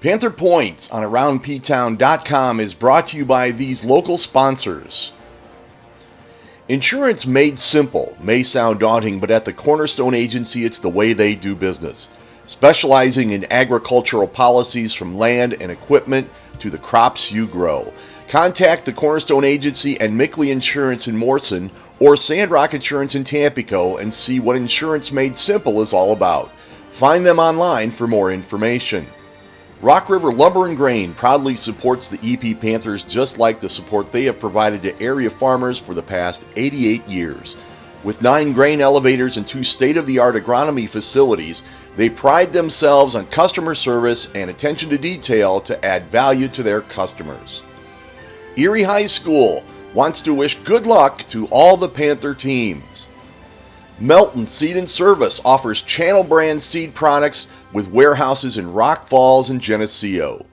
Panther Points on AroundPtown.com is brought to you by these local sponsors. Insurance made simple may sound daunting, but at the Cornerstone Agency, it's the way they do business. Specializing in agricultural policies from land and equipment to the crops you grow. Contact the Cornerstone Agency and Mickley Insurance in Morrison or Sandrock Insurance in Tampico and see what Insurance Made Simple is all about. Find them online for more information. Rock River Lumber and Grain proudly supports the EP Panthers just like the support they have provided to area farmers for the past 88 years. With 9 grain elevators and 2 state-of-the-art agronomy facilities, they pride themselves on customer service and attention to detail to add value to their customers. Erie High School wants to wish good luck to all the Panther teams. Melton Seed and Service offers Channel brand seed products with warehouses in Rock Falls and Geneseo.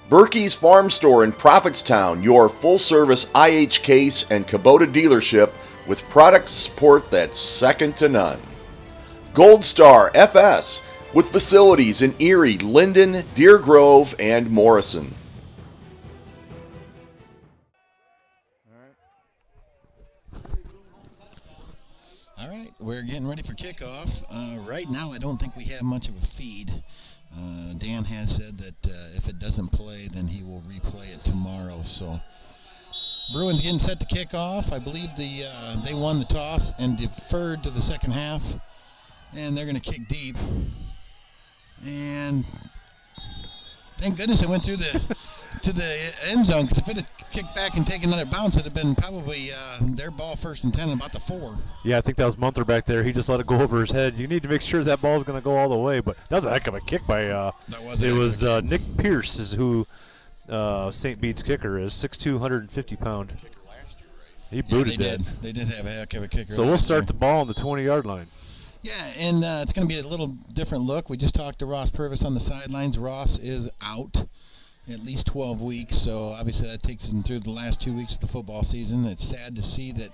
Berkey's Farm Store in Prophetstown, your full-service IH Case and Kubota dealership with product support that's second to none. Gold Star FS with facilities in Erie, Linden, Deer Grove, and Morrison. All right, we're getting ready for kickoff. Right now, I don't think we have much of a feed. Dan has said that if it doesn't play, then he will replay it tomorrow. So Bruins getting set to kick off. I believe they won the toss and deferred to the second half, and they're going to kick deep. And thank goodness it went through to the end zone, because if it had kicked back and taken another bounce, it would have been probably their ball first and 10 about the 4. Yeah, I think that was Munther back there. He just let it go over his head. You need to make sure that ball is going to go all the way. But that was a heck of a kick by Nick Pierce is who St. Bede's kicker is, 6'2", 150-pound. He booted that. They did have a heck of a kicker. So we'll start the ball on the 20-yard line. Yeah, and it's going to be a little different look. We just talked to Ross Purvis on the sidelines. Ross is out at least 12 weeks, so obviously that takes him through the last 2 weeks of the football season. It's sad to see that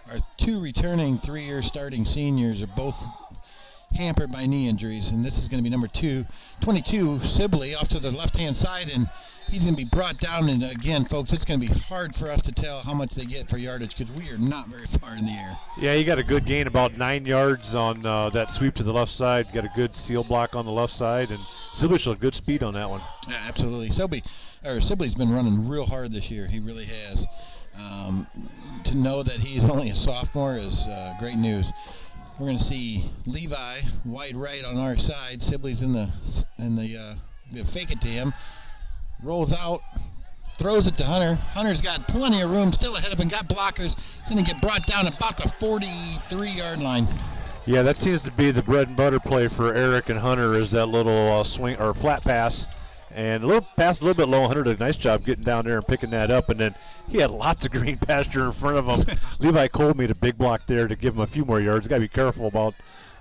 our 2 returning 3-year starting seniors are both hampered by knee injuries, and this is going to be number 22, Sibley, off to the left-hand side, and he's going to be brought down. And again, folks, it's going to be hard for us to tell how much they get for yardage because we are not very far in the air. Yeah, you got a good gain, about 9 yards on that sweep to the left side. Got a good seal block on the left side, and Sibley showed good speed on that one. Yeah, absolutely. Sibley's been running real hard this year. He really has. To know that he's only a sophomore is great news. We're going to see Levi wide right on our side. Sibley's in the fake it to him. Rolls out, throws it to Hunter. Hunter's got plenty of room, still ahead of him, got blockers. He's going to get brought down about the 43-yard line. Yeah, that seems to be the bread and butter play for Eric and Hunter, is that little swing or flat pass. And a little pass a little bit low. Hunter did a nice job getting down there and picking that up. And then he had lots of green pasture in front of him. Levi Cole made a big block there to give him a few more yards. Got to be careful about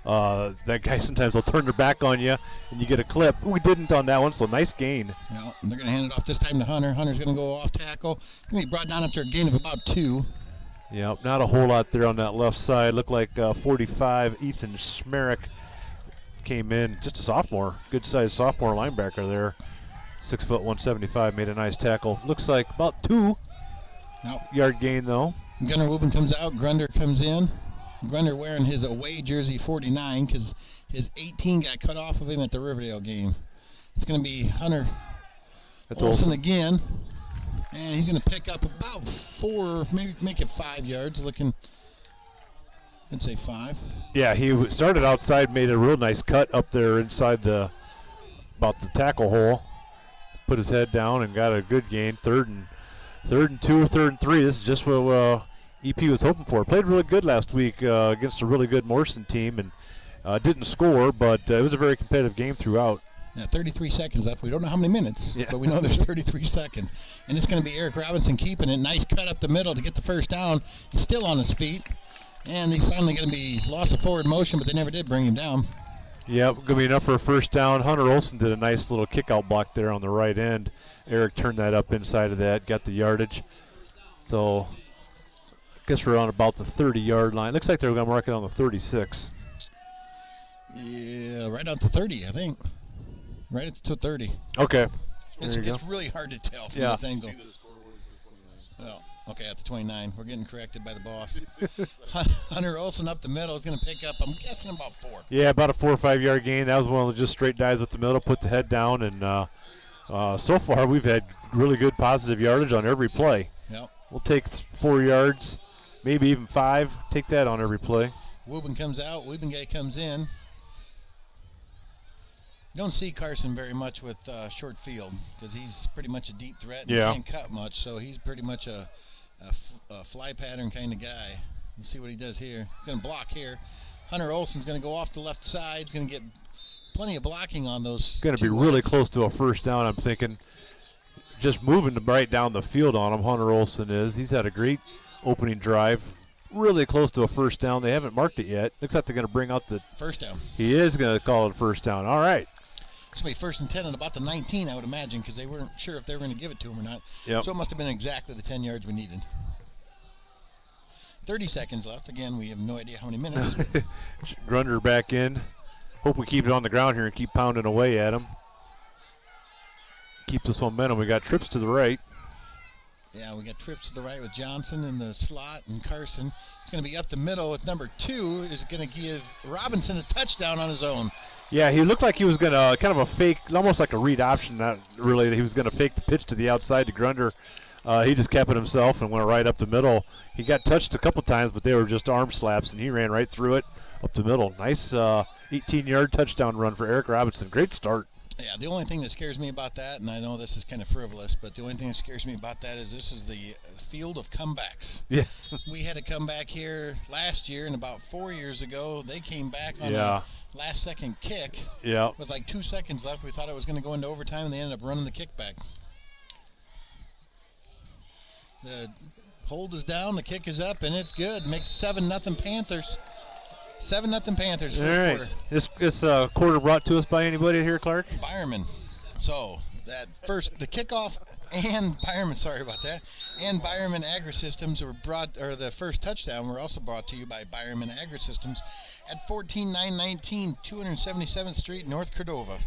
that guy. Sometimes they'll turn their back on you and you get a clip. We didn't on that one, so nice gain. Well, they're going to hand it off this time to Hunter. Hunter's going to go off tackle. Going to be brought down after a gain of about 2. Yeah, not a whole lot there on that left side. Looked like 45, Ethan Schmerich came in. Just a sophomore, good-sized sophomore linebacker there. 6 foot 175, made a nice tackle. Looks like about 2-yard gain though. Gunnar Wubin comes out. Grunder comes in. Grunder wearing his away jersey 49 because his 18 got cut off of him at the Riverdale game. It's going to be Hunter Olsen again. And he's going to pick up about 4, maybe make it 5 yards. Looking, I'd say 5. Yeah, he started outside, made a real nice cut up there inside about the tackle hole. Put his head down and got a good gain. Third and 2, 3rd and 3. This is just what EP was hoping for. Played really good last week against a really good Morrison team and didn't score, but it was a very competitive game throughout. Yeah, 33 seconds left. We don't know how many minutes, but we know there's 33 seconds. And it's going to be Eric Robinson keeping it. Nice cut up the middle to get the first down. He's still on his feet. And he's finally going to be lost of forward motion, but they never did bring him down. Yeah, going to be enough for a first down. Hunter Olsen did a nice little kick-out block there on the right end. Eric turned that up inside of that, got the yardage. So I guess we're on about the 30-yard line. Looks like they're going to mark it on the 36. Yeah, right out the 30, I think. Right at the 30. Okay. It's really hard to tell from this angle. Well, okay, at the 29. We're getting corrected by the boss. Hunter Olson up the middle is going to pick up, I'm guessing, about 4. Yeah, about a 4 or 5 yard gain. That was one of the just straight dives with the middle, put the head down, and so far we've had really good positive yardage on every play. Yep. We'll take 4 yards, maybe even 5. Take that on every play. Wooben comes out. Wiebenguy comes in. You don't see Carson very much with short field because he's pretty much a deep threat and can't cut much, so he's pretty much a fly pattern kind of guy. We'll see what he does here. He's going to block here. Hunter Olson's going to go off the left side. He's going to get plenty of blocking on those. Going to be really close to a first down, I'm thinking. Just moving right down the field on him, Hunter Olson is. He's had a great opening drive. Really close to a first down. They haven't marked it yet. Looks like they're going to bring out the first down. He is going to call it first down. All right. It's going to be 1st and 10 and about the 19, I would imagine, because they weren't sure if they were going to give it to him or not. Yep. So it must have been exactly the 10 yards we needed. 30 seconds left. Again, we have no idea how many minutes. Grunder back in. Hope we keep it on the ground here and keep pounding away at him. Keep this momentum. We got trips to the right. Yeah, we got trips to the right with Johnson in the slot, and Carson. It's going to be up the middle with number 2. Is going to give Robinson a touchdown on his own. Yeah, he looked like he was going to kind of a fake, almost like a read option. Not really. He was going to fake the pitch to the outside to Grunder. He just kept it himself and went right up the middle. He got touched a couple times, but they were just arm slaps, and he ran right through it up the middle. Nice 18-yard touchdown run for Eric Robinson. Great start. Yeah, the only thing that scares me about that, and I know this is kind of frivolous, but the only thing that scares me about that is this is the field of comebacks. Yeah. We had a comeback here last year, and about 4 years ago, they came back on a last-second kick with like 2 seconds left. We thought it was going to go into overtime, and they ended up running the kick back. The hold is down, the kick is up, and it's good. Makes 7-0 Panthers. 7-0 Panthers first quarter. This quarter brought to us by anybody here, Clark? Byerman. So that first, the kickoff and Byerman, sorry about that, and Byerman Agri-Systems were brought, or the first touchdown were also brought to you by Byerman Agri-Systems at 14919 277th Street, North Cordova.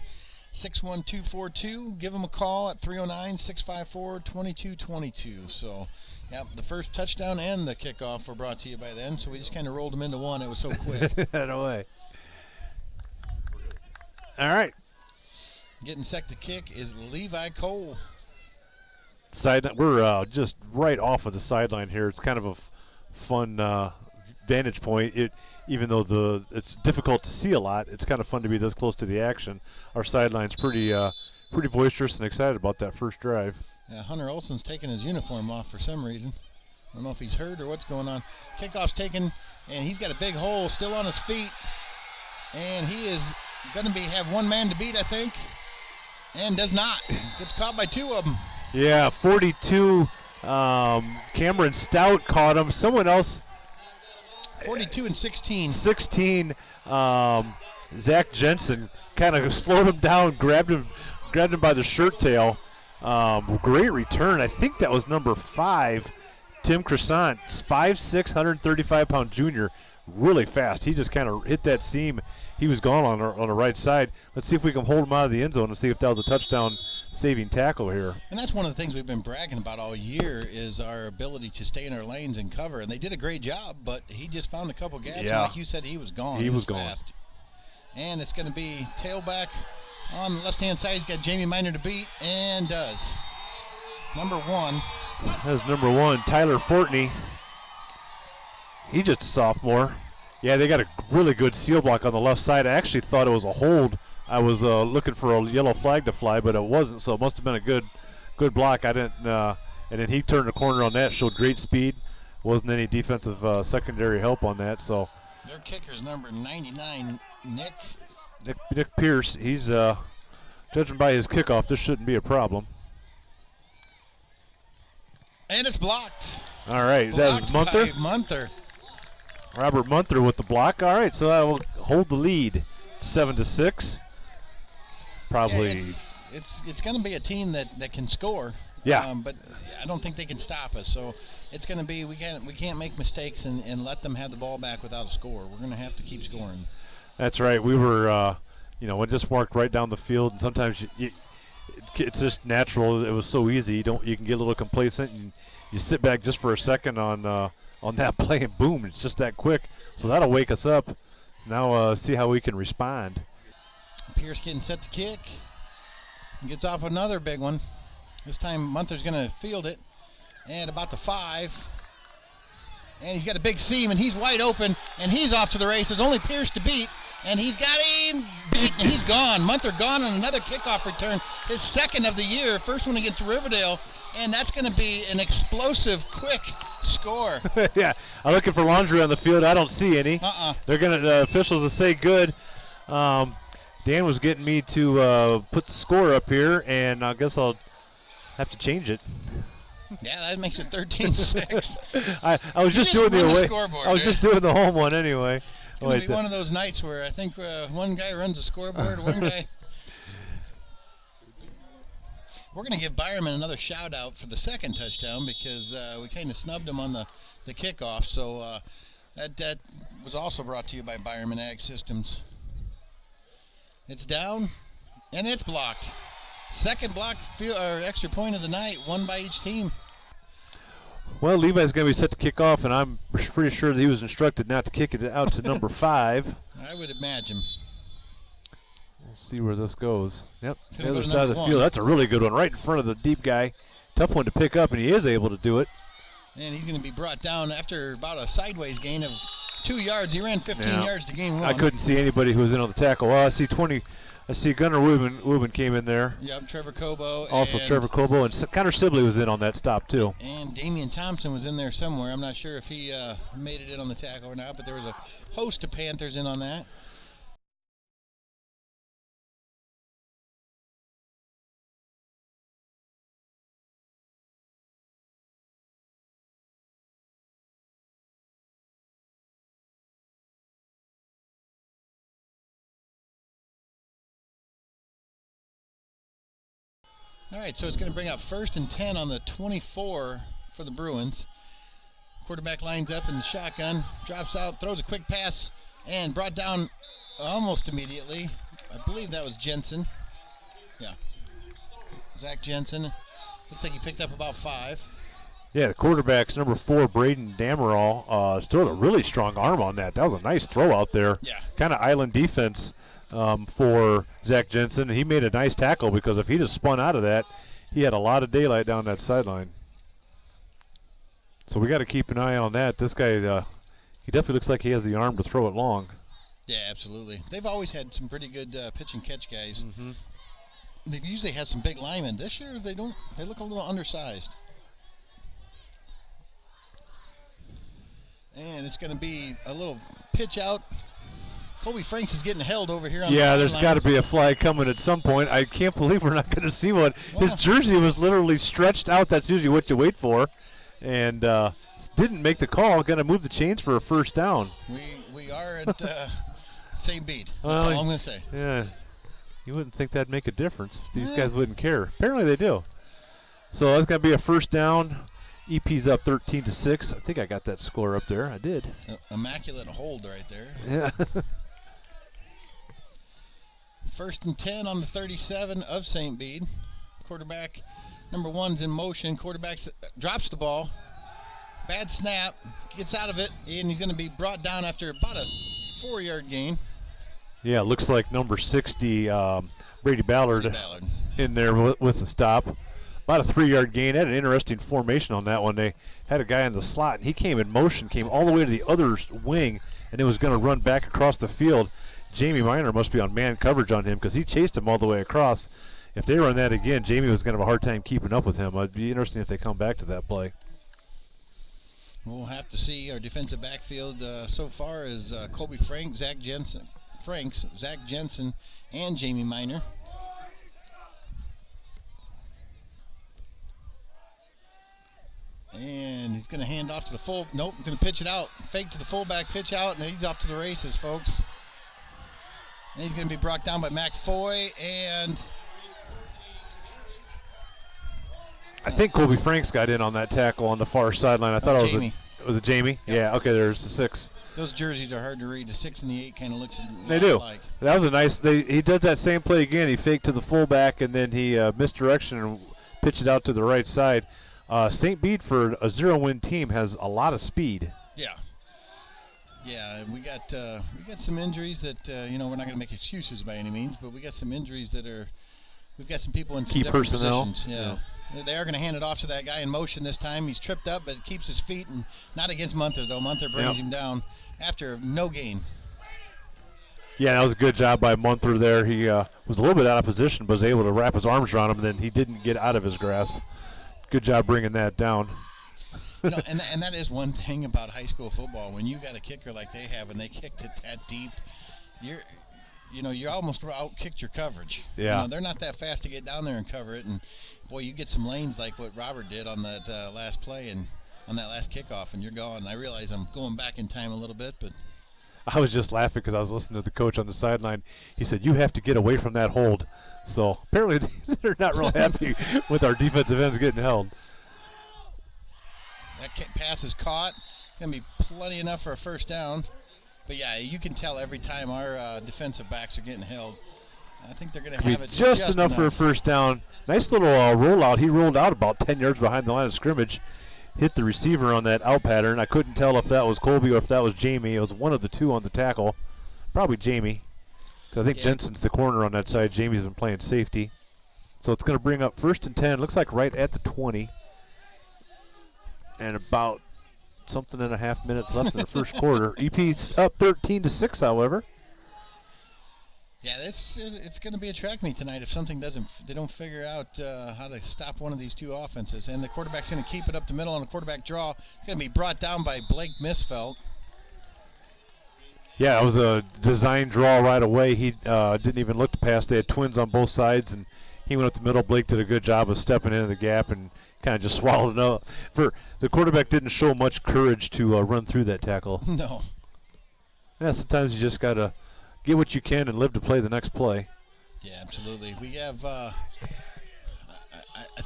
61242. Give them a call at 309-654-2222. So, yep, the first touchdown and the kickoff were brought to you by them. So we just kind of rolled them into one. It was so quick. No way. All right. Getting set to kick is Levi Cole. We're just right off of the sideline here. It's kind of a fun vantage point. Even though it's difficult to see a lot, it's kind of fun to be this close to the action. Our sideline's pretty boisterous and excited about that first drive. Yeah, Hunter Olson's taking his uniform off for some reason. I don't know if he's hurt or what's going on. Kickoff's taken, and he's got a big hole still on his feet. And he is going to have one man to beat, I think, and does not. Gets caught by 2 of them. Yeah, 42. Cameron Stout caught him. Someone else. 42 and 16. 16. Zach Jensen kind of slowed him down, grabbed him by the shirt tail. Great return. I think that was number 5, Tim Crescent, 5'6", 135-pound junior. Really fast. He just kind of hit that seam. He was gone on the right side. Let's see if we can hold him out of the end zone and see if that was a touchdown saving tackle here. And that's one of the things we've been bragging about all year is our ability to stay in our lanes and cover. And they did a great job, but he just found a couple gaps. Yeah. And like you said, he was gone. He was gone. Fast. And it's going to be tailback on the left-hand side. He's got Jamie Miner to beat, and does. Number 1. That's number 1, Tyler Fortney. He's just a sophomore. Yeah, they got a really good seal block on the left side. I actually thought it was a hold. I was looking for a yellow flag to fly, but it wasn't, so it must have been a good block. I didn't, and then he turned the corner on that, showed great speed. Wasn't any defensive secondary help on that. So their kicker's number 99, Nick Pierce. He's judging by his kickoff, this shouldn't be a problem. And it's blocked. All right, blocked that was Munther. Munther. Robert Munther with the block. All right, so that will hold the lead, 7-6. Probably. Yeah, it's going to be a team that can score. Yeah. But I don't think they can stop us. So it's going to be we can't make mistakes and let them have the ball back without a score. We're going to have to keep scoring. That's right. We were it just walked right down the field, and sometimes it's just natural. It was so easy. You can get a little complacent, and you sit back just for a second on that play, and boom, it's just that quick. So that'll wake us up. Now see how we can respond. Pierce getting set to kick. And gets off another big one. This time Munther's going to field it. And about the 5. And he's got a big seam, and he's wide open, and he's off to the races. Only Pierce to beat, and he's got him beat, and he's gone. Munther gone on another kickoff return, his second of the year, first one against Riverdale, and that's going to be an explosive, quick score. Yeah, I'm looking for laundry on the field. I don't see any. They're the officials will say good. Dan was getting me to put the score up here, and I guess I'll have to change it. Yeah, that makes it 13-6. I was just doing the away. I was just doing the home one anyway. It's going to be one of those nights where I think one guy runs the scoreboard, one guy. We're going to give Byerman another shout out for the second touchdown because we kind of snubbed him on the kickoff. So that was also brought to you by Byerman Ag Systems. It's down and it's blocked. Second blocked extra point of the night, one by each team. Well, Levi's going to be set to kick off, and I'm pretty sure that he was instructed not to kick it out to number 5. I would imagine. We'll see where this goes. Yep, the other go side of the field. That's a really good one, right in front of the deep guy. Tough one to pick up, and he is able to do it. And he's going to be brought down after about a sideways gain of 2 yards. He ran 15 yards to gain 1. I couldn't see anybody who was in on the tackle. Well, I see Gunnar Wubin came in there. Yep, Trevor Cobo. Also Trevor Cobo, and Connor Sibley was in on that stop too. And Damian Thompson was in there somewhere. I'm not sure if he made it in on the tackle or not, but there was a host of Panthers in on that. All right, so it's going to bring up 1st and 10 on the 24 for the Bruins. Quarterback lines up in the shotgun, drops out, throws a quick pass, and brought down almost immediately. I believe that was Jensen. Yeah. Zach Jensen. Looks like he picked up about 5. Yeah, the quarterback's number 4, Braden Damerall, still a really strong arm on that. That was a nice throw out there. Yeah. Kind of island defense. For Zach Jensen. He made a nice tackle because if he just spun out of that, he had a lot of daylight down that sideline. So we got to keep an eye on that. This guy, he definitely looks like he has the arm to throw it long. Yeah, absolutely. They've always had some pretty good pitch and catch guys. Mm-hmm. They've usually had some big linemen. This year they don't. They look a little undersized. And it's going to be a little pitch out. Colby Franks is getting held over here on the sideline. There's got to be a flag coming at some point. I can't believe we're not going to see one. His jersey was literally stretched out. That's usually what you wait for. And didn't make the call. Going to move the chains for a first down. We are at St Bede. That's all I'm going to say. Yeah. You wouldn't think that'd make a difference. These guys wouldn't care. Apparently they do. So that's going to be a first down. EP's up 13-6. I think I got that score up there. I did. Immaculate hold right there. Yeah. 1st and 10 on the 37 of St. Bede. Quarterback number 1's in motion. Quarterback drops the ball. Bad snap. Gets out of it, and he's going to be brought down after about a 4-yard gain. Yeah, it looks like number 60, Brady Ballard. In there with the stop. About a 3-yard gain. Had an interesting formation on that one. They had a guy in the slot, and he came in motion, came all the way to the other wing, and it was going to run back across the field. Jamie Miner must be on man coverage on him because he chased him all the way across. If they run that again, Jamie was going to have a hard time keeping up with him. It'd be interesting if they come back to that play. We'll have to see. Our defensive backfield so far is Colby Franks, Zach Jensen, and Jamie Miner. And he's going to hand off to the full. Nope, going to pitch it out. Fake to the fullback, pitch out, and he's off to the races, folks. And he's going to be brought down by McFoy, and I think Colby Franks got in on that tackle on the far sideline. I thought it was Jamie. Was it Jamie? Yep. Yeah. Okay, there's the 6. Those jerseys are hard to read. The 6 and the 8 kind of looks They do. like. That was a nice. He did that same play again. He faked to the fullback, and then he misdirection and pitched it out to the right side. St. Bede, for a 0-win team, has a lot of speed. Yeah. Yeah, we got some injuries that we're not going to make excuses by any means, but we got some injuries that are. We've got some people in some key different personnel. positions. Yeah. They are going to hand it off to that guy in motion this time. He's tripped up, but keeps his feet, and not against Munther, though. Munther brings him down after no gain. Yeah, that was a good job by Munther there. He was a little bit out of position, but was able to wrap his arms around him, and then he didn't get out of his grasp. Good job bringing that down. And that is one thing about high school football. When you got a kicker like they have, and they kicked it that deep, you almost out-kicked your coverage. Yeah. They're not that fast to get down there and cover it. And, boy, you get some lanes like what Robert did on that last play and on that last kickoff, and you're gone. And I realize I'm going back in time a little bit, but. I was just laughing because I was listening to the coach on the sideline. He said, you have to get away from that hold. So apparently they're not real happy with our defensive ends getting held. That pass is caught. Going to be plenty enough for a first down. But, yeah, you can tell every time our defensive backs are getting held. I think they're going to have it just enough for a first down. Nice little rollout. He rolled out about 10 yards behind the line of scrimmage. Hit the receiver on that out pattern. I couldn't tell if that was Colby or if that was Jamie. It was one of the two on the tackle. Probably Jamie. Because I think Jensen's the corner on that side. Jamie's been playing safety. So it's going to bring up 1st and 10. Looks like right at the 20. And about something and a half minutes left in the first quarter. EP's up 13-6, however. Yeah, it's going to be a track meet tonight if they don't figure out how to stop one of these two offenses. And the quarterback's going to keep it up the middle on a quarterback draw. It's going to be brought down by Blake Misfelt. Yeah, it was a design draw right away. He didn't even look to pass. They had twins on both sides, and he went up the middle. Blake did a good job of stepping into the gap and kind of just swallowed it up. The quarterback didn't show much courage to run through that tackle. No. Yeah, sometimes you just got to get what you can and live to play the next play. Yeah, absolutely. We have, I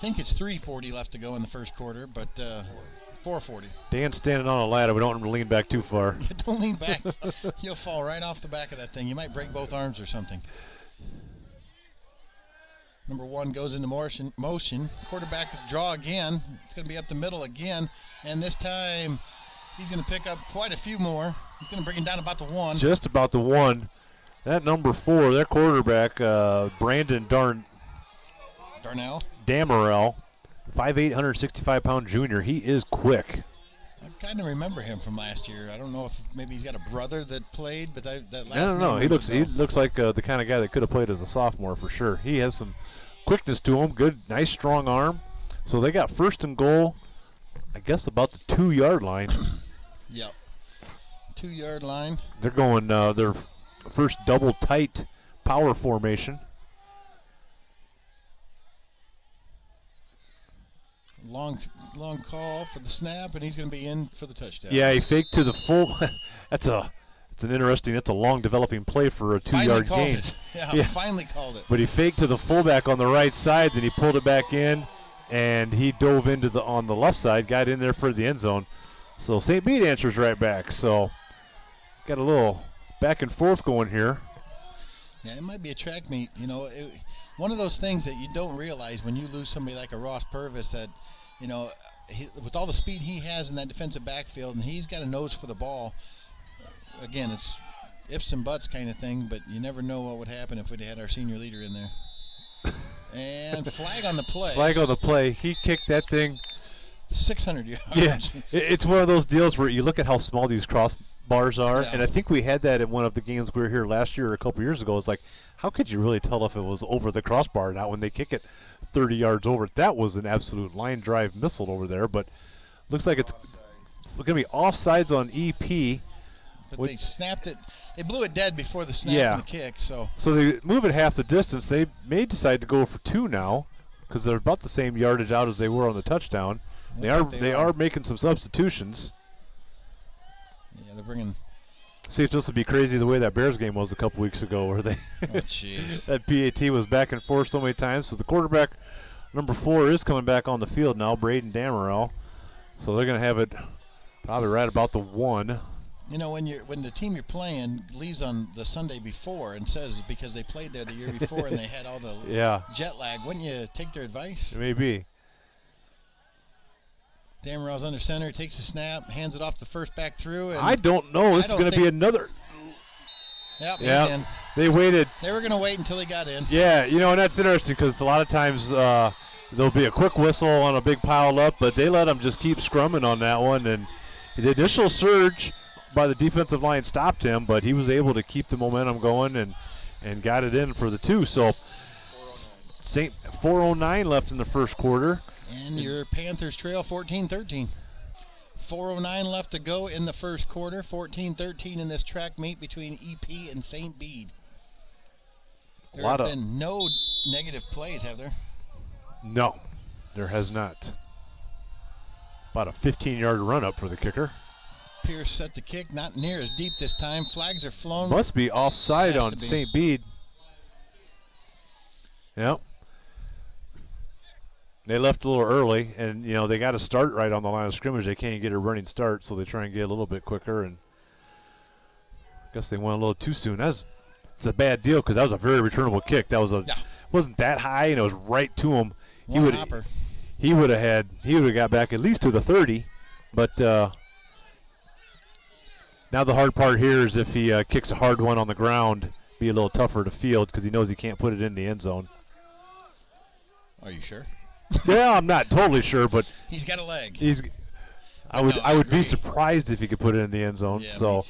think it's 3:40 left to go in the first quarter, but 4:40. Dan's standing on a ladder. We don't want him to lean back too far. Don't lean back. You'll fall right off the back of that thing. You might break both arms or something. Number 1 goes into motion. Quarterback draw again. It's going to be up the middle again. And this time he's going to pick up quite a few more. He's going to bring him down about the 1. Just about the 1. That number 4, their quarterback, Brandon Darnell? Damarel, 5'8", 165-pound junior. He is quick. I kind of remember him from last year. I don't know if maybe he's got a brother that played, but that last I don't know. He looks like the kind of guy that could have played as a sophomore for sure. He has some quickness to him. Good, nice, strong arm. So they got 1st and goal, I guess about the 2-yard line. Yep. 2-yard line. They're going their first double tight power formation. Long call for the snap, and he's going to be in for the touchdown. Yeah, he faked to the full. That's a long developing play for a 2-yard gain. Yeah, finally called it. But he faked to the fullback on the right side, then he pulled it back in, and he dove into on the left side, got in there for the end zone. So St. Bede answers right back. So got a little back and forth going here. Yeah, it might be a track meet. One of those things that you don't realize when you lose somebody like a Ross Purvis that, with all the speed he has in that defensive backfield, and he's got a nose for the ball. Again, it's ifs and buts kind of thing, but you never know what would happen if we'd had our senior leader in there. And flag on the play. Flag on the play. He kicked that thing 600 yards. Yeah, it's one of those deals where you look at how small these crossbars are, Yeah. and I think we had that in one of the games we were here last year or a couple years ago. It's like, how could you really tell if it was over the crossbar or not when they kick it 30 yards over? That was an absolute line drive missile over there, but looks like it's going to be offsides on EP. But they snapped it. They blew it dead before the snap and the kick. So they move it half the distance. They may decide to go for 2 now because they're about the same yardage out as they were on the touchdown. They are making some substitutions. Yeah, they're bringing. See if this will be crazy the way that Bears game was a couple weeks ago, where they that PAT was back and forth so many times. So the quarterback, number 4, is coming back on the field now, Braden Damarel. So they're going to have it probably right about the 1. You know, when the team you're playing leaves on the Sunday before and says because they played there the year before and they had all the jet lag, wouldn't you take their advice? Maybe. Damerow's under center, takes a snap, hands it off the first back through. And I don't know. This is going to be another. Yep, he's yeah. in. They waited. They were going to wait until he got in. Yeah, you know, and that's interesting because a lot of times there'll be a quick whistle on a big pile up, but they let him just keep scrumming on that one. And the initial surge by the defensive line stopped him, but he was able to keep the momentum going and got it in for the 2. So 4:09 left in the first quarter. And your Panthers trail 14-13. 4:09 left to go in the first quarter. 14-13 in this track meet between EP and St Bede. There have been no negative plays, have there? No, there has not. About a 15-yard run-up for the kicker. Pierce set the kick, not near as deep this time. Flags are flown. Must be offside on St. Bede. Yep. They left a little early, and, you know, they got to start right on the line of scrimmage. They can't get a running start, so they try and get a little bit quicker, and I guess they went a little too soon. It's a bad deal because that was a very returnable kick. That was wasn't that high, and it was right to him. He would have got back at least to the 30, but now the hard part here is if he kicks a hard one on the ground, be a little tougher to field because he knows he can't put it in the end zone. Are you sure? Yeah, I'm not totally sure, but he's got a leg. I would be surprised if he could put it in the end zone. Yeah, so.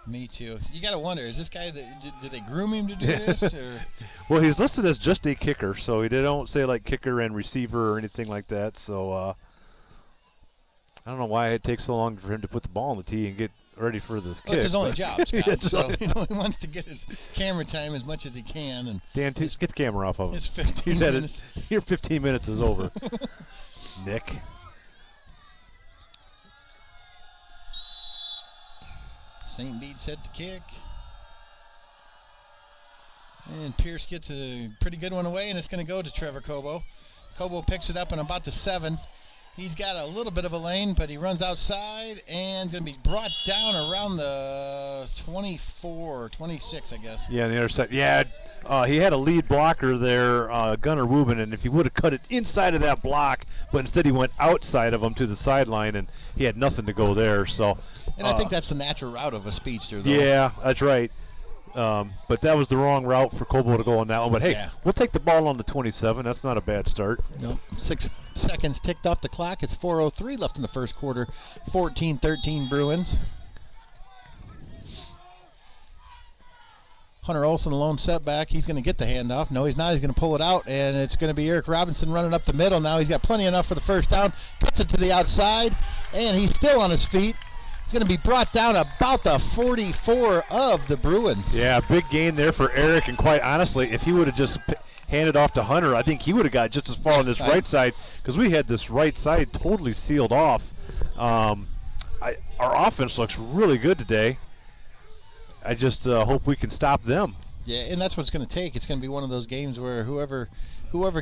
Me too. You got to wonder, is this guy, did they groom him to do this? Or? Well, he's listed as just a kicker, so they don't say like kicker and receiver or anything like that. So I don't know why it takes so long for him to put the ball on the tee and get ready for this kick. It's his only job, Scott. So he wants to get his camera time as much as he can. And Dan, get the camera off of him. His 15 minutes. Your 15 minutes is over, Nick. St. Bede set the kick. And Pierce gets a pretty good one away, and it's going to go to Trevor Cobo. Cobo picks it up on about the 7. He's got a little bit of a lane, but he runs outside and going to be brought down around the 24, 26, I guess. Yeah, on the other side. Yeah, he had a lead blocker there, Gunnar Wubin, and if he would have cut it inside of that block, but instead he went outside of him to the sideline, and he had nothing to go there. So, and I think that's the natural route of a speedster, though. Yeah, that's right. But that was the wrong route for Cobo to go on that one. But, hey, we'll take the ball on the 27. That's not a bad start. Nope. 6 seconds ticked off the clock. It's 4:03 left in the first quarter. 14-13 Bruins. Hunter Olsen, a lone setback. He's going to get the handoff. No, he's not. He's going to pull it out, and it's going to be Eric Robinson running up the middle. Now he's got plenty enough for the first down. Cuts it to the outside, and he's still on his feet. He's going to be brought down about the 44 of the Bruins. Yeah, big gain there for Eric, and quite honestly, if he would have just handed off to Hunter, I think he would have got just as far on this right side because we had this right side totally sealed off. Our offense looks really good today. I just hope we can stop them. Yeah, and that's what it's going to take. It's going to be one of those games where whoever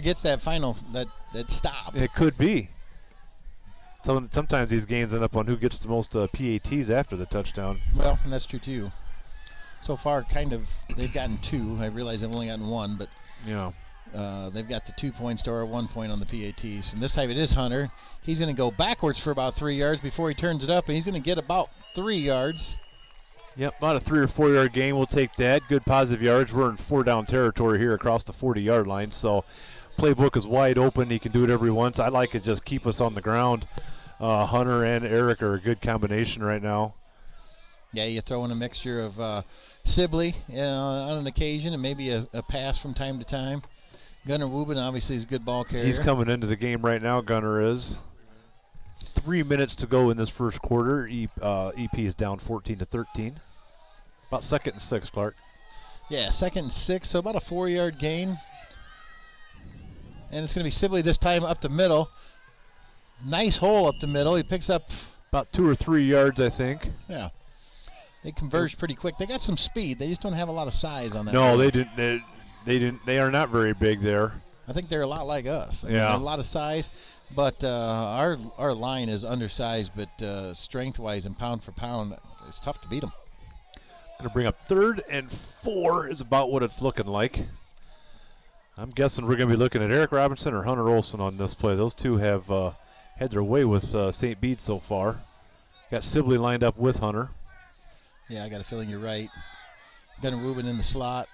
gets that final that stop. It could be. Sometimes these games end up on who gets the most PATs after the touchdown. Well, and that's true too. So far, kind of, they've gotten 2. I realize they've only gotten 1, but yeah, they've got the 2 points to our 1 point on the PATs. And this time it is Hunter. He's going to go backwards for about 3 yards before he turns it up, and he's going to get about 3 yards. Yep, about a 3 or 4 yard gain. We'll take that. Good positive yards. We're in 4-down territory here across the 40-yard line, so playbook is wide open. He can do it every once. I like it. Just keep us on the ground. Hunter and Eric are a good combination right now. Yeah, you throw in a mixture of Sibley on an occasion and maybe a pass from time to time. Gunnar Wubin obviously is a good ball carrier. He's coming into the game right now, Gunnar is. 3 minutes to go in this first quarter. EP is down 14-13. About 2nd and 6, Clark. Yeah, 2nd and 6, so about a 4-yard gain. And it's going to be Sibley this time up the middle. Nice hole up the middle. He picks up about 2 or 3 yards, I think. Yeah. They converge pretty quick. They got some speed. They just don't have a lot of size on that. No, they didn't. They didn't. They are not very big there. I think they're a lot like us. I mean, Yeah. they're a lot of size, but our line is undersized, but strength-wise and pound for pound, it's tough to beat them. Going to bring up 3rd and 4 is about what it's looking like. I'm guessing we're going to be looking at Eric Robinson or Hunter Olson on this play. Those two have had their way with St. Bede so far. Got Sibley lined up with Hunter. Yeah, I got a feeling you're right. Gunnar Rubin in the slot.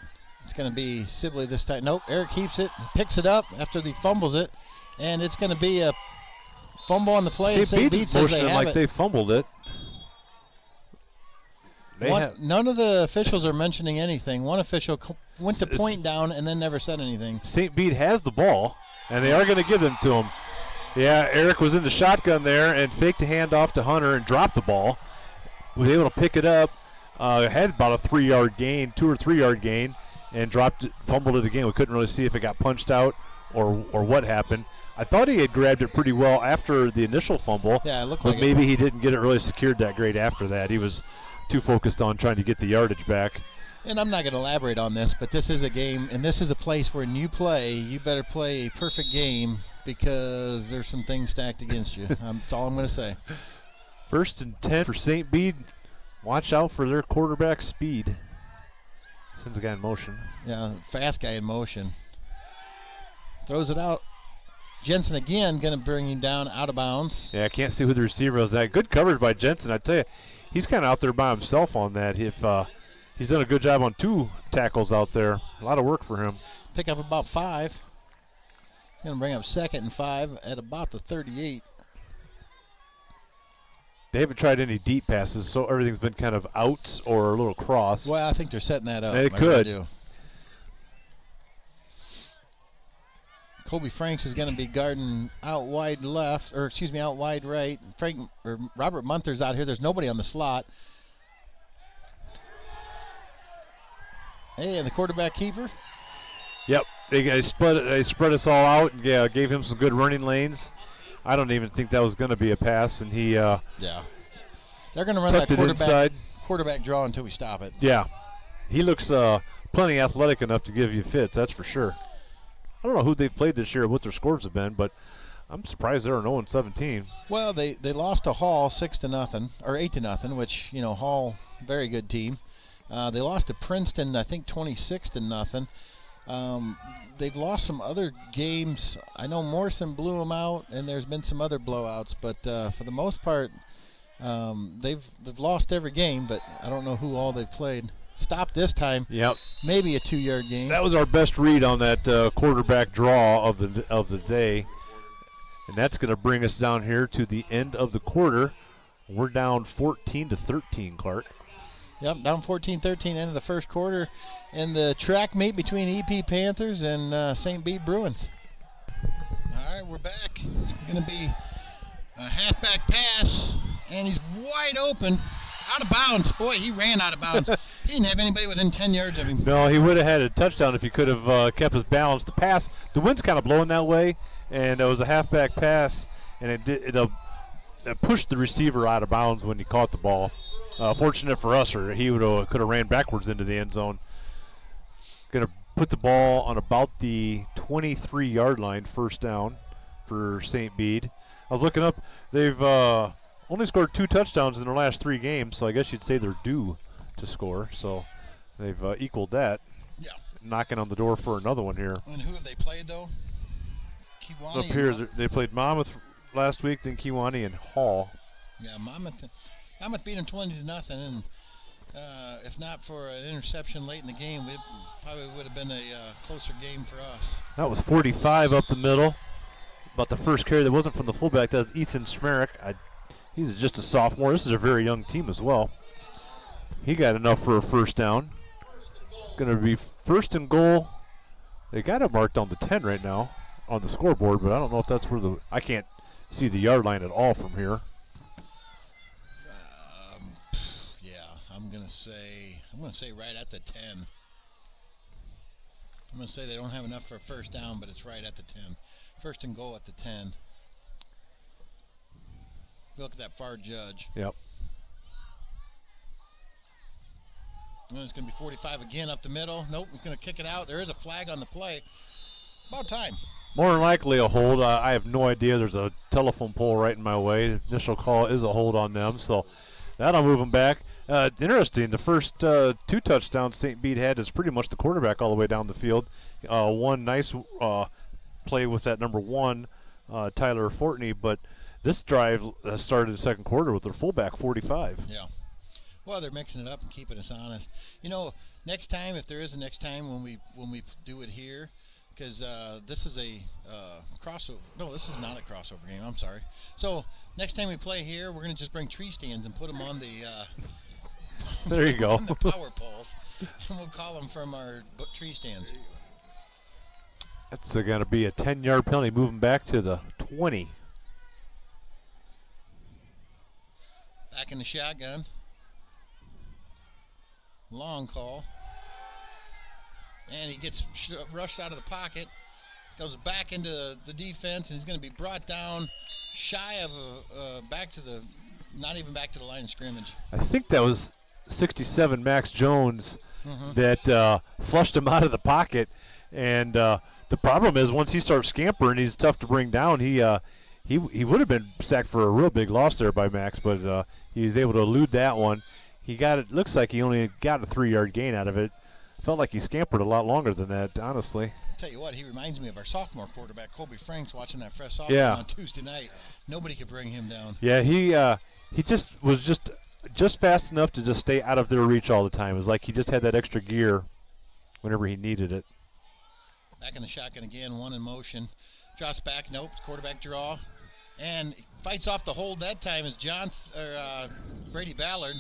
It's going to be Sibley this time. Nope, Eric keeps it, picks it up after he fumbles it, and it's going to be a fumble on the play. And St. Bede says they have like it. they fumbled it. None of the officials are mentioning anything. One official went to point down and then never said anything. St. Bede has the ball, and they are going to give them to him. Yeah, Eric was in the shotgun there and faked a handoff to Hunter and dropped the ball. Was able to pick it up, had about a 3-yard gain, 2 or 3 yard gain, and dropped it, fumbled it again. We couldn't really see if it got punched out or what happened. I thought he had grabbed it pretty well after the initial fumble. Yeah, it looked but like maybe he didn't get it really secured that great after that. He was too focused on trying to get the yardage back. And I'm not going to elaborate on this, but this is a game, and this is a place where when you play, you better play a perfect game because there's some things stacked against you. That's all I'm going to say. 1st and 10 for St. Bede. Watch out for their quarterback speed. Sends a guy in motion. Yeah, fast guy in motion. Throws it out. Jensen again going to bring him down out of bounds. Yeah, I can't see who the receiver is. That good coverage by Jensen. I tell you, he's kind of out there by himself on that. If he's done a good job on 2 tackles out there. A lot of work for him. Pick up about 5. He's going to bring up 2nd and 5 at about the 38. They haven't tried any deep passes, so everything's been kind of outs or a little cross. Well, I think they're setting that up. They I could. really do. Kobe Franks is going to be guarding out wide left, or excuse me, out wide right. Robert Munther's out here. There's nobody on the slot. Hey, and the quarterback keeper. Yep, they spread us all out and gave him some good running lanes. I don't even think that was going to be a pass, and he Yeah. They're going to run tucked that it inside. quarterback draw until we stop it. Yeah, he looks plenty athletic enough to give you fits, that's for sure. I don't know who they've played this year, what their scores have been, but I'm surprised they're 0-17. Well, they lost to Hall 6-0 or 8-0, which Hall, very good team. They lost to Princeton, I think 26-0. They've lost some other games. I know Morrison blew them out, and there's been some other blowouts, but for the most part, they've lost every game. But I don't know who all they've played. Stopped this time. Yep. Maybe a 2-yard game. That was our best read on that quarterback draw of the day, and that's going to bring us down here to the end of the quarter. We're down 14-13, Clark. Yep, down 14-13 end of the first quarter in the track meet between EP Panthers and St. Bede Bruins. All right, we're back. It's going to be a halfback pass, and he's wide open. Out of bounds. Boy, he ran out of bounds. He didn't have anybody within 10 yards of him. No, he would have had a touchdown if he could have kept his balance. The wind's kind of blowing that way, and it was a halfback pass, and it pushed the receiver out of bounds when he caught the ball. Fortunate for us, or he could have ran backwards into the end zone. Going to put the ball on about the 23-yard line, first down for St. Bede. I was looking up. They've only scored 2 touchdowns in their last 3 games, so I guess you'd say they're due to score. So they've equaled that. Yeah. Knocking on the door for another one here. And who have they played, though? Kiwani. Up here, they played Monmouth last week, then Kiwani and Hall. Yeah, Monmouth beat them 20-0, and if not for an interception late in the game, it probably would have been a closer game for us. That was 45 up the middle. About the first carry that wasn't from the fullback. That was Ethan Schmerick. He's just a sophomore. This is a very young team as well. He got enough for a first down. Going to be 1st and goal. They got it marked on the 10 right now on the scoreboard, but I don't know if that's where I can't see the yard line at all from here. I'm gonna say right at the 10. I'm gonna say they don't have enough for a first down, but it's right at the 10. 1st and goal at the 10. Look at that far judge. Yep. And it's gonna be 45 again up the middle. Nope, he's gonna kick it out. There is a flag on the play. About time. More than likely a hold. I have no idea. There's a telephone pole right in my way. The initial call is a hold on them, so that'll move them back. Interesting. The first 2 touchdowns St. Bede had is pretty much the quarterback all the way down the field. One nice play with that number 1, Tyler Fortney, but this drive started the second quarter with their fullback 45. Yeah. Well, they're mixing it up and keeping us honest. Next time, if there is a next time when we do it here, because this is a crossover. No, this is not a crossover game. I'm sorry. So next time we play here, we're going to just bring tree stands and put them on the there you go. on the power poles, and we'll call them from our tree stands. That's going to be a 10-yard penalty, moving back to the 20. Back in the shotgun. Long call. And he gets rushed out of the pocket, goes back into the defense, and he's going to be brought down shy of not even back to the line of scrimmage. I think that was 67 Max Jones that flushed him out of the pocket. And the problem is once he starts scampering, he's tough to bring down. He would have been sacked for a real big loss there by Max, but he was able to elude that one. It looks like he only got a 3-yard gain out of it. Felt like he scampered a lot longer than that, honestly. Tell you what, he reminds me of our sophomore quarterback, Colby Franks, watching that fresh sophomore on Tuesday night. Nobody could bring him down. Yeah, he just was just fast enough to just stay out of their reach all the time. It was like he just had that extra gear whenever he needed it. Back in the shotgun again, 1 in motion. Drops back, nope, quarterback draw. And fights off the hold that time as Brady Ballard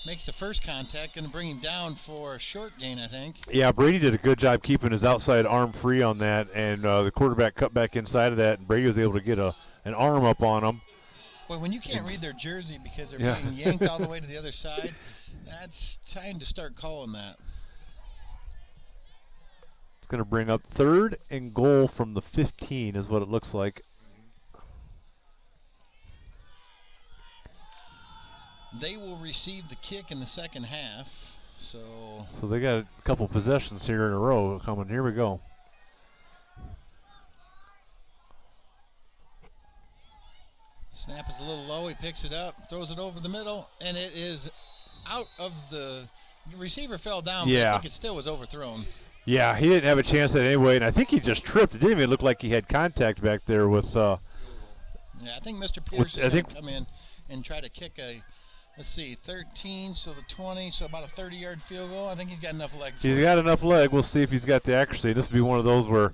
makes the first contact, going to bring him down for a short gain, I think. Yeah, Brady did a good job keeping his outside arm free on that, and the quarterback cut back inside of that, and Brady was able to get an arm up on him. Boy, when you can't read their jersey because they're being yanked all the way to the other side, that's time to start calling that. It's going to bring up 3rd and goal from the 15 is what it looks like. They will receive the kick in the second half. So they got a couple possessions here in a row coming. Here we go. Snap is a little low. He picks it up, throws it over the middle, and it is out of the receiver fell down, but I think it still was overthrown. Yeah, he didn't have a chance at it anyway, and I think he just tripped. It didn't even look like he had contact back there with yeah, I think Mr. Pierce is going to come in and try to kick a, let's see, 13, so the 20, so about a 30-yard field goal. I think he's got enough leg. He's got enough leg. We'll see if he's got the accuracy. This will be one of those where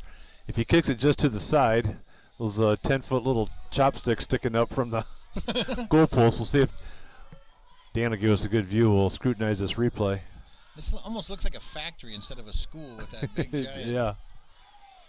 if he kicks it just to the side, those 10-foot little chopsticks sticking up from the goalpost. We'll see if Dan will give us a good view. We'll scrutinize this replay. This almost looks like a factory instead of a school with that big giant. Yeah.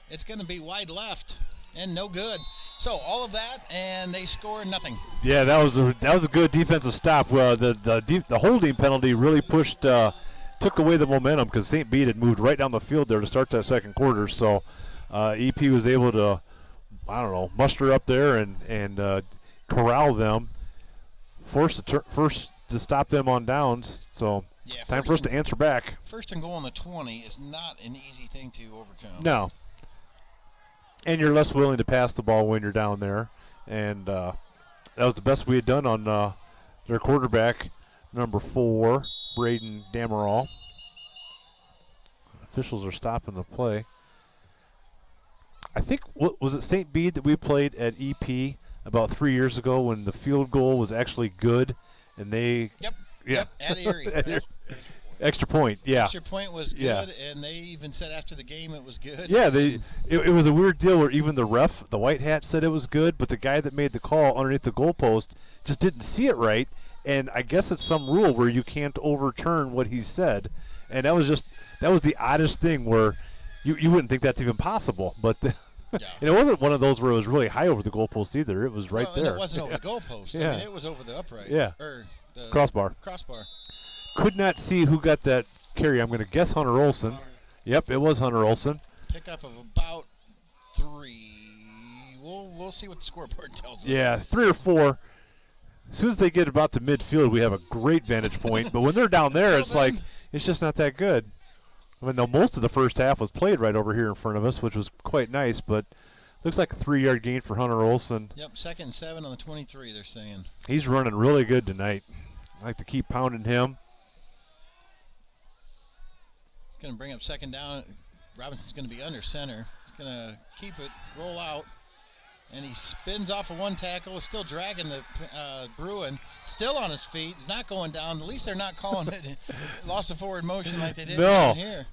It's going to be wide left and no good. So all of that, and they score nothing. Yeah, that was a good defensive stop. Well, the holding penalty really took away the momentum because St. Bede had moved right down the field there to start that second quarter. So EP was able to, muster up there and corral them, force to stop them on downs. So time for us to answer back. First and goal on the 20 is not an easy thing to overcome. No. And you're less willing to pass the ball when you're down there. And that was the best we had done on their quarterback, number 4, Braden Damerall. Officials are stopping the play. I think, was it St. Bede that we played at EP about 3 years ago when the field goal was actually good? And they... Yep, at Erie. Extra point, yeah. Extra point was good, and they even said after the game it was good. Yeah, it was a weird deal where even the ref, the white hat, said it was good, but the guy that made the call underneath the goalpost just didn't see it right, and I guess it's some rule where you can't overturn what he said, and that was the oddest thing where you wouldn't think that's even possible, but... And it wasn't one of those where it was really high over the goalpost either. It was right there. And it wasn't over the goalpost. I mean, it was over the upright. Yeah. Or the crossbar. Could not see who got that carry. I'm going to guess Hunter Olson. Yep, it was Hunter Olson. Pickup of about 3. We'll see what the scoreboard tells us. Yeah, 3 or 4. As soon as they get about to midfield, we have a great vantage point. But when they're down there, it's like it's just not that good. I mean, though most of the first half was played right over here in front of us, which was quite nice, but looks like a 3-yard gain for Hunter Olson. Yep, 2nd and 7 on the 23, they're saying. He's running really good tonight. I like to keep pounding him. He's going to bring up 2nd down. Robinson's going to be under center. He's going to keep it, roll out, and he spins off of one tackle. Is still dragging the Bruin. Still on his feet. He's not going down. At least they're not calling it lost a forward motion like they did down here.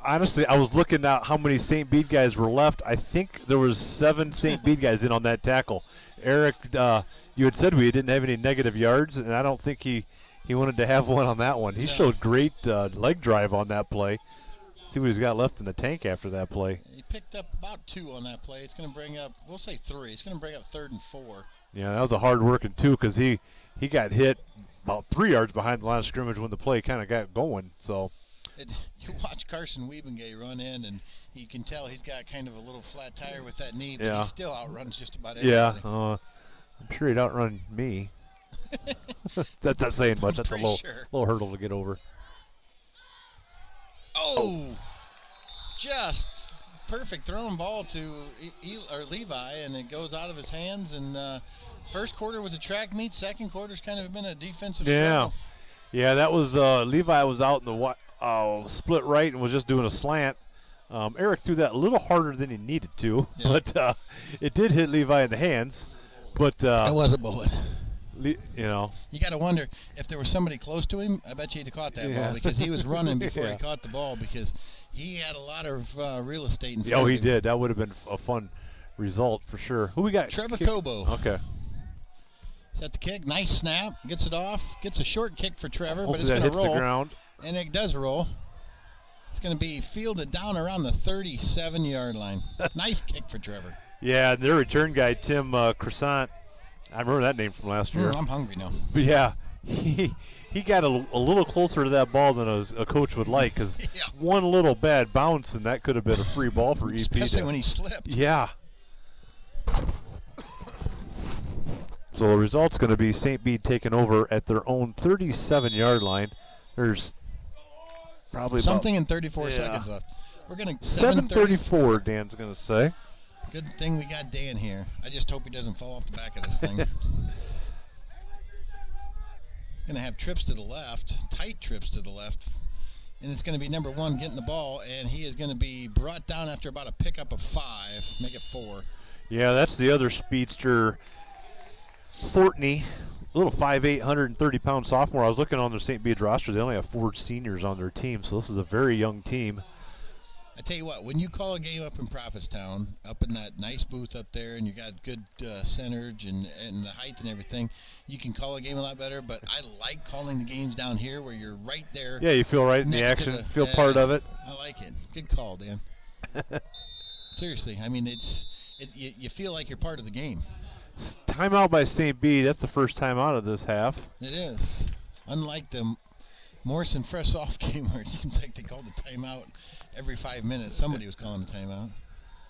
Honestly, I was looking at how many St. Bede guys were left. I think there was 7 St. Bede guys in on that tackle. Eric, you had said we didn't have any negative yards, and I don't think he wanted to have one on that one. He showed great leg drive on that play. See what he's got left in the tank after that play. He picked up about 2 on that play. It's going to bring up, we'll say 3. It's going to bring up 3rd and 4. Yeah, that was a hard working 2 because he got hit about 3 yards behind the line of scrimmage when the play kind of got going. So you watch Carson Wiebengay run in, and you can tell he's got kind of a little flat tire with that knee, but he still outruns just about everybody. Yeah, I'm sure he'd outrun me. That's not saying much. That's a low hurdle to get over. Oh, just perfect thrown ball to Levi, and it goes out of his hands. And first quarter was a track meet. Second quarter's kind of been a defensive struggle. Yeah, that was Levi was out in the split right and was just doing a slant. Eric threw that a little harder than he needed to, but it did hit Levi in the hands. But it was a bullet. You got to wonder if there was somebody close to him. I bet you he'd have caught that ball because he was running before he caught the ball because he had a lot of real estate in front of him. He did. That would have been a fun result for sure. Who we got? Trevor Cobo. Okay. Set the kick. Nice snap. Gets it off. Gets a short kick for Trevor, Hopefully but it's going to roll. Hits the ground. And it does roll. It's going to be fielded down around the 37-yard line. Nice kick for Trevor. Yeah, their return guy, Tim Crescent. I remember that name from last year. I'm hungry now. But yeah, he got a little closer to that ball than a coach would like because one little bad bounce and that could have been a free ball for EP. Especially when he slipped. Yeah. So the result's going to be St. Bede taking over at their own 37-yard line. There's probably something in 34 seconds left. We're going to 7:34. Dan's going to say. Good thing we got Dan here. I just hope he doesn't fall off the back of this thing. Going to have trips to the left, tight trips to the left. And it's going to be number 1 getting the ball, and he is going to be brought down after about a pickup of 5, make it 4. Yeah, that's the other speedster, Fortney, a little 5'8", 130-pound sophomore. I was looking on their St. Bede's roster. They only have 4 seniors on their team, so this is a very young team. I tell you what, when you call a game up in Prophetstown, up in that nice booth up there, and you got good centerage and the height and everything, you can call a game a lot better. But I like calling the games down here where you're right there. Yeah, you feel right in the action, feel part of it. I like it. Good call, Dan. Seriously, I mean, you feel like you're part of the game. Timeout by St. Bede. That's the first timeout of this half. It is. Unlike the Morrison Fresh Off game where it seems like they called a timeout every 5 minutes. Somebody was calling a timeout.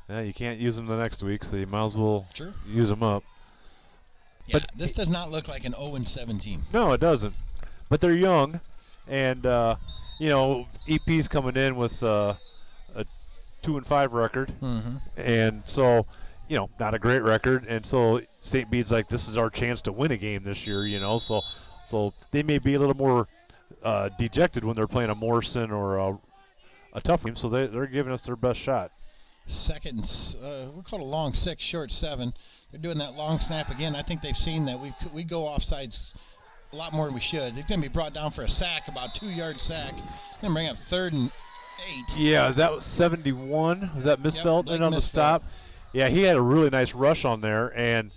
Yeah, you can't use them the next week, so you might as well use them up. Yeah, but this does not look like an 0-7 team. No, it doesn't. But they're young, and EP's coming in with a 2-5 record, and so not a great record, and so St. Bede's like, this is our chance to win a game this year, so they may be a little more dejected when they're playing a Morrison or a tough team, so they're giving us their best shot. Second, we'll call it a long 6, short 7. They're doing that long snap again. I think they've seen that we go offsides a lot more than we should. They're going to be brought down for a sack, about 2-yard sack. Going to bring up 3rd and 8. Yeah, that was 71. Was that Misfelt in on the stop? Yeah, he had a really nice rush on there, and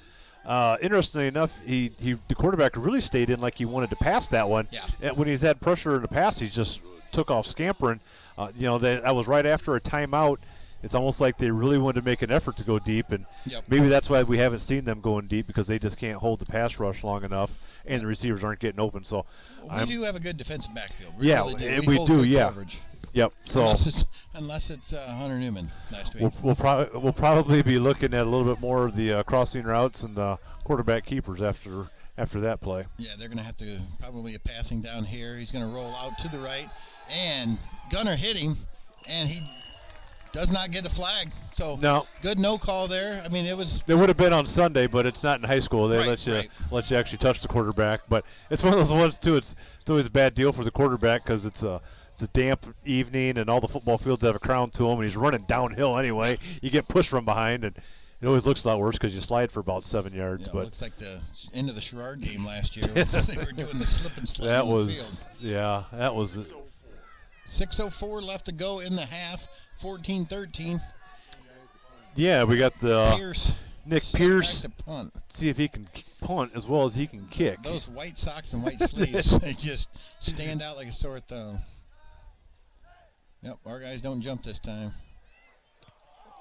interestingly enough, the quarterback really stayed in like he wanted to pass that one. Yeah. And when he's had pressure in the pass, he just took off scampering. That was right after a timeout. It's almost like they really wanted to make an effort to go deep, and maybe that's why we haven't seen them going deep, because they just can't hold the pass rush long enough, and the receivers aren't getting open. So we do have a good defensive backfield. We really do. We hold good coverage. Yep. So unless it's Hunter Newman last week, we'll probably be looking at a little bit more of the crossing routes and the quarterback keepers after that play. Yeah, they're going to have to probably a passing down here. He's going to roll out to the right, and Gunner hit him. And he does not get a flag. So No. Good no call there. I mean, it would have been on Sunday, but it's not in high school. They let you actually touch the quarterback. But it's one of those ones too. It's always a bad deal for the quarterback because it's a damp evening and all the football fields have a crown to him, and he's running downhill anyway. You get pushed from behind, and it always looks a lot worse because you slide for about 7 yards. Yeah, but it looks like the end of the Sherrard game last year. They were doing the slip and slide on the field. That was 6:04 left to go in the half. 14-13. Yeah, we got the Pierce. Nick Pierce. To punt. See if he can punt as well as he can kick. Those white socks and white sleeves, they just stand out like a sore thumb. Yep, our guys don't jump this time.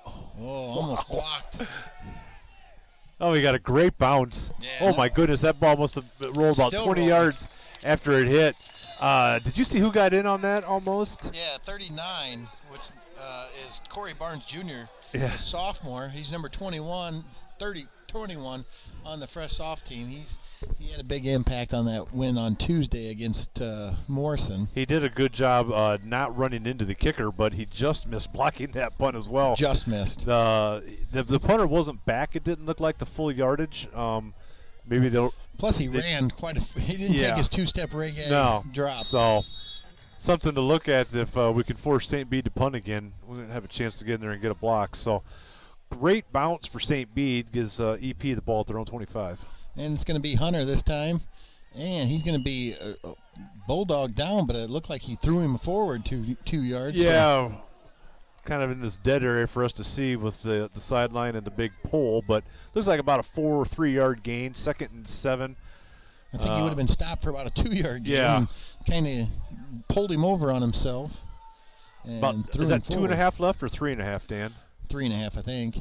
Oh, almost blocked. Oh, he got a great bounce. Yeah, oh, my goodness, that ball must have rolled about 20 rolling. yards after it hit. Did you see who got in on that almost? Yeah, 39, which is Corey Barnes Jr., Yeah. a sophomore. He's number 21 on the fresh soft team. He had a big impact on that win on Tuesday against Morrison. He did a good job not running into the kicker, but he just missed blocking that punt as well. Just missed. The punter wasn't back. It didn't look like the full yardage. Maybe they'll. Plus, he ran quite a. He didn't take his two-step drop. So something to look at if we can force St. Bede to punt again. We're going to have a chance to get in there and get a block. So great bounce for St. Bede. Gives EP the ball at their own 25. And it's going to be Hunter this time. And he's going to be bulldog down, but it looked like he threw him forward 2 yards. Yeah, so. Kind of in this dead area for us to see with the sideline and the big pole, but looks like about a 4 or 3 yard gain, 2nd and 7. I think he would have been stopped for about a 2 yard gain. Yeah. Kind of pulled him over on himself. And threw is him that forward. 2.5 left or 3.5, Dan? 3.5, I think.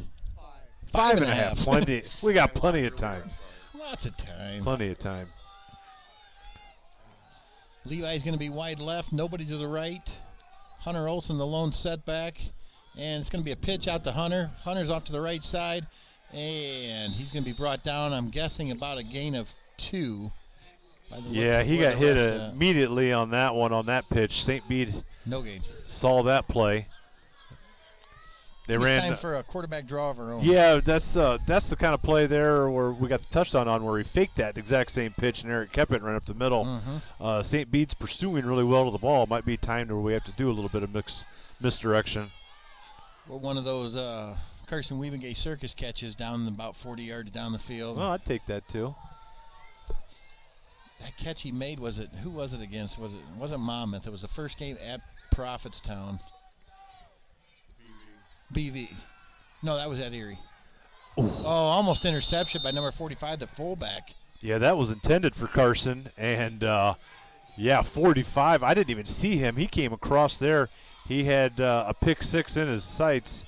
5.5. Plenty. We got plenty of time. Lots of time. Plenty of time. Levi's going to be wide left, nobody to the right. Hunter Olsen, the lone setback. And it's going to be a pitch out to Hunter. Hunter's off to the right side. And he's going to be brought down, I'm guessing, about a gain of 2. Yeah, he got hit immediately on that one, on that pitch. St. Bede no gain. Saw that play. They ran time for a quarterback draw of our own. Yeah, that's the kind of play there where we got the touchdown on, where he faked that exact same pitch and Eric kept it right up the middle. Mm-hmm. St. Bede's pursuing really well to the ball. Might be time where we have to do a little bit of misdirection. Well, one of those Carson Wiebengay circus catches down about 40 yards down the field. Well, I'd take that too. That catch he made, who was it against? It wasn't Monmouth. It was the first game at Prophetstown. BV. No, that was at Erie. Ooh. Oh, almost interception by number 45, the fullback. Yeah, that was intended for Carson. And, 45. I didn't even see him. He came across there. He had a pick 6 in his sights.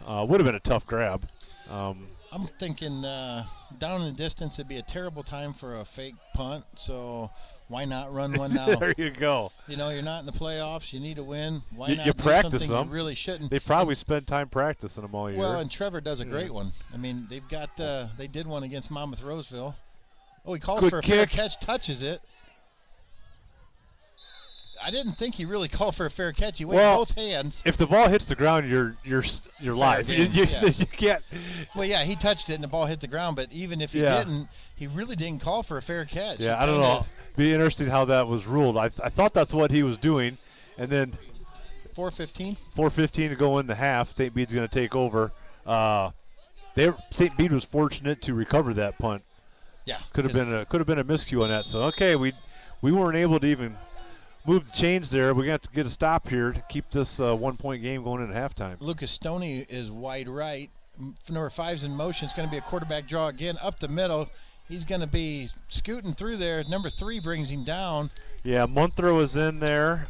Would have been a tough grab. I'm thinking down in the distance, it'd be a terrible time for a fake punt. So why not run one now? There you go. You know, you're not in the playoffs. You need to win. Why not you do practice something them. you really shouldn't? They probably spend time practicing them all year. Well, and Trevor does a great one. I mean, they've got they did one against Monmouth Roseville. Oh, he calls Good for a fair catch, touches it. I didn't think he really called for a fair catch. He waved both hands. If the ball hits the ground, you're live. You can't. Well, yeah, he touched it and the ball hit the ground. But even if he didn't, he really didn't call for a fair catch. Yeah, I don't know. Be interesting how that was ruled. I thought that's what he was doing, and then 4:15. 4:15 to go in the half. St. Bede's going to take over. St. Bede was fortunate to recover that punt. Yeah, could have been a miscue on that. So okay, we weren't able to even move the chains there. We're going to have to get a stop here to keep this 1-point game going into halftime. Lucas Stoney is wide right. Number 5's in motion. It's going to be a quarterback draw again up the middle. He's going to be scooting through there. Number 3 brings him down. Yeah, Munthro was in there.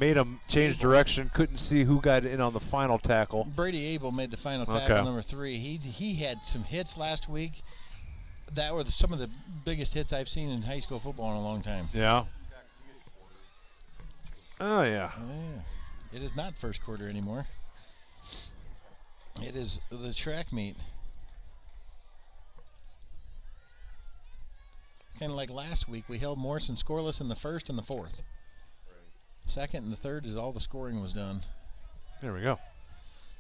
Made him change direction. Couldn't see who got in on the final tackle. Brady Abel made the final tackle, number 3. He had some hits last week. That were some of the biggest hits I've seen in high school football in a long time. Yeah. Oh, yeah. It is not first quarter anymore. It is the track meet. Kind of like last week, we held Morrison scoreless in the first and the fourth. Second and the third is all the scoring was done. There we go.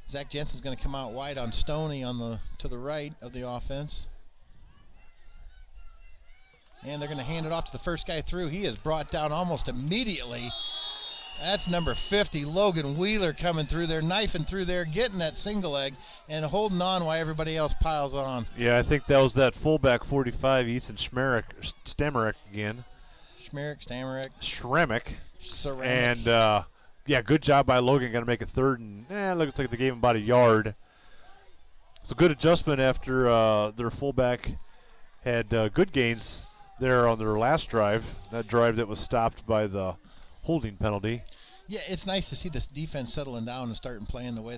Zach Jensen's going to come out wide on Stoney to the right of the offense. And they're going to hand it off to the first guy through. He is brought down almost immediately. That's number 50, Logan Wheeler, coming through there, knifing through there, getting that single leg, and holding on while everybody else piles on. Yeah, I think that was that fullback 45, Ethan Stamerick again. Shremick. And, yeah, good job by Logan. Got to make it third, and looks like they gave him about a yard. So good adjustment after their fullback had good gains there on their last drive, that drive that was stopped by the holding penalty. Yeah, it's nice to see this defense settling down and starting playing the way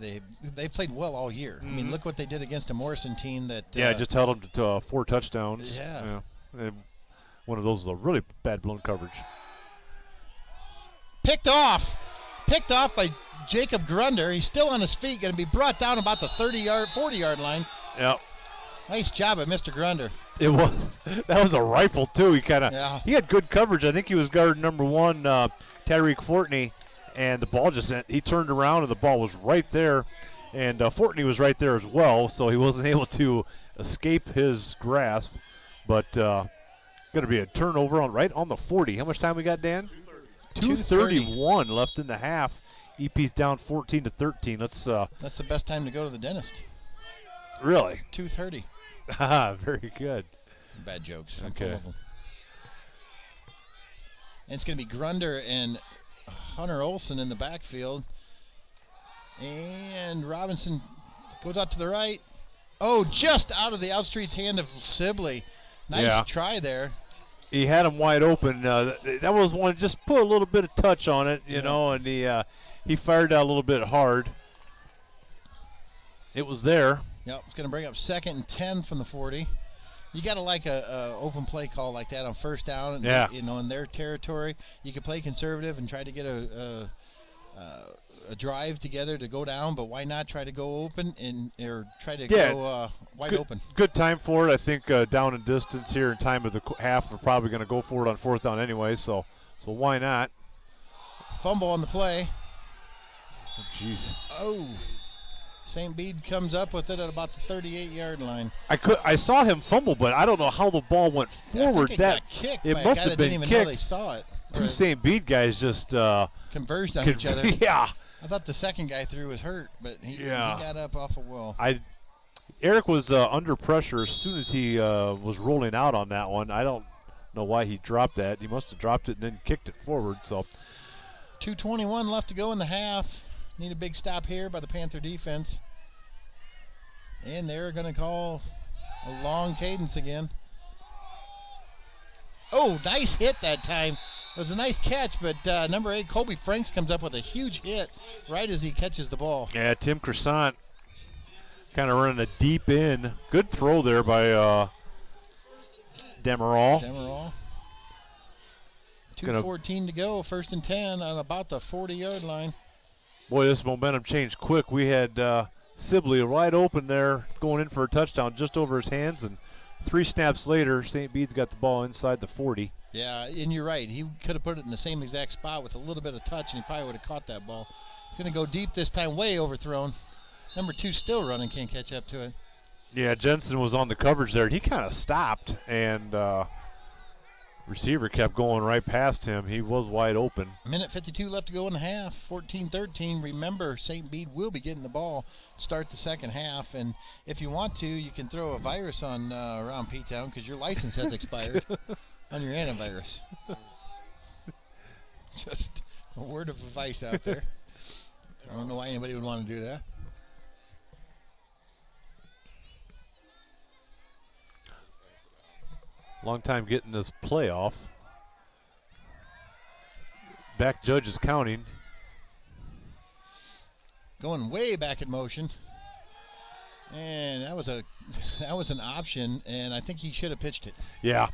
they've played well all year. I mean, look what they did against a Morrison team that just held them to 4 touchdowns. Yeah. And one of those is a really bad blown coverage. Picked off by Jacob Grunder. He's still on his feet, going to be brought down about the 40-yard line. Yep. Nice job at Mr. Grunder. It was. That was a rifle too. He had good coverage. I think he was guarding number 1, Tyreek Fortney, and the ball he turned around and the ball was right there, and Fortney was right there as well, so he wasn't able to escape his grasp. But going to be a turnover right on the 40. How much time we got, Dan? 2:31 left in the half. EP's down 14-13. That's the best time to go to the dentist. Really? 2:30. Very good. Bad jokes. Okay. And it's going to be Grunder and Hunter Olson in the backfield. And Robinson goes out to the right. Oh, just out of the outstreet's hand of Sibley. Nice try there. He had him wide open. That was one, just put a little bit of touch on it, you know, and he fired out a little bit hard. It was there. Yep, it's going to bring up 2nd and 10 from the 40. You got to like a open play call like that on first down, and in their territory. You can play conservative and try to get a drive together to go down, but why not try to go open or try to go wide open? Good time for it. I think down in distance here in time of the half, we're probably going to go for it on 4th down anyway, so why not? Fumble on the play. Oh, jeez. Oh. St. Bede comes up with it at about the 38-yard line. I saw him fumble, but I don't know how the ball went forward. I think it got kicked it by must a guy have that been didn't even kicked. know they saw it. Two St. Bede guys just converged on each other. Yeah. I thought the second guy threw was hurt, but he got up off of Will. Eric was under pressure as soon as he was rolling out on that one. I don't know why he dropped that. He must have dropped it and then kicked it forward. So 2:21 left to go in the half. Need a big stop here by the Panther defense. And they're going to call a long cadence again. Oh, nice hit that time. It was a nice catch, but number 8, Colby Franks, comes up with a huge hit right as he catches the ball. Yeah, Tim Crescent kind of running a deep in. Good throw there by Demerol. 2:14 to go, 1st and 10 on about the 40-yard line. Boy, this momentum changed quick. We had Sibley wide open there, going in for a touchdown just over his hands, and 3 snaps later, St. Bede's got the ball inside the 40. Yeah, and you're right. He could have put it in the same exact spot with a little bit of touch, and he probably would have caught that ball. He's going to go deep this time, way overthrown. Number 2 still running, can't catch up to it. Yeah, Jensen was on the coverage there, and he kind of stopped, and receiver kept going right past him. He was wide open. Minute 52 left to go in the half. 14-13. Remember, St. Bede will be getting the ball to start the second half. And if you want to, you can throw a virus on around P-Town because your license has expired on your antivirus. Just a word of advice out there. I don't know why anybody would want to do that. Long time getting this playoff. Back judge is counting. Going way back in motion. And that was an option, and I think he should have pitched it. Yeah.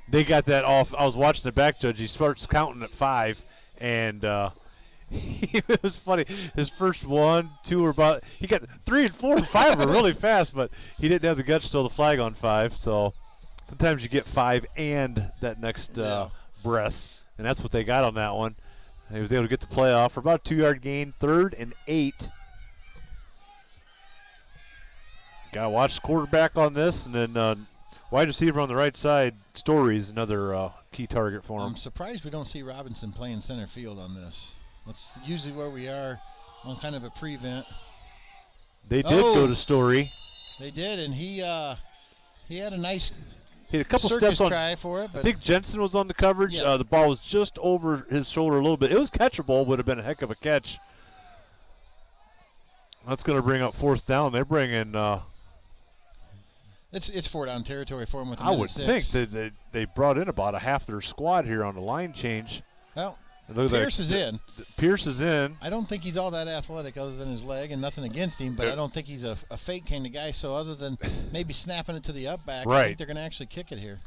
They got that off. I was watching the back judge. He starts counting at 5, and it was funny. His first 1, 2 were about, he got 3 and 4 and 5 were really fast, but he didn't have the guts to throw the flag on 5, so sometimes you get 5 and that next breath, and that's what they got on that one. He was able to get the play off for about a 2-yard gain, 3rd and 8. Got to watch the quarterback on this, and then wide receiver on the right side, Story's another key target for him. I'm surprised we don't see Robinson playing center field on this. That's usually where we are on kind of a prevent. They did go to Story. They did, and he had a nice he had a couple circus steps on. try for it. But I think Jensen was on the coverage. Yeah. The ball was just over his shoulder a little bit. It was catchable. Would have been a heck of a catch. That's going to bring up 4th down. They're bringing. It's 4 down territory for him with a I minute would 6. think they brought in about a half their squad here on the line change. Well, Pierce Pierce is in. Pierce is in. I don't think he's all that athletic other than his leg, and nothing against him, but I don't think he's a fake kind of guy. So other than maybe snapping it to the up back, I think they're going to actually kick it here.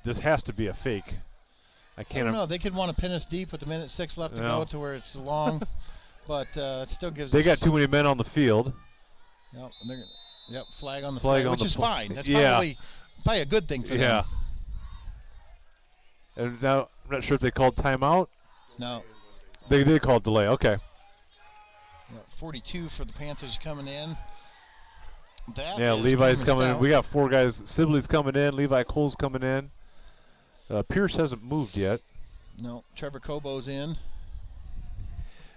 This has to be a fake. I don't know. They could want to pin us deep with a minute 6 left to go to where it's long, but it still gives They us. got too many men on the field. Yep, and flag on the play, which is fine. That's probably a good thing for them. Yeah. And now I'm not sure if they called timeout. No. They did call delay. Okay. 42 for the Panthers coming in. Levi's coming in. We got 4 guys. Sibley's coming in. Levi Cole's coming in. Pierce hasn't moved yet. No. Trevor Cobo's in.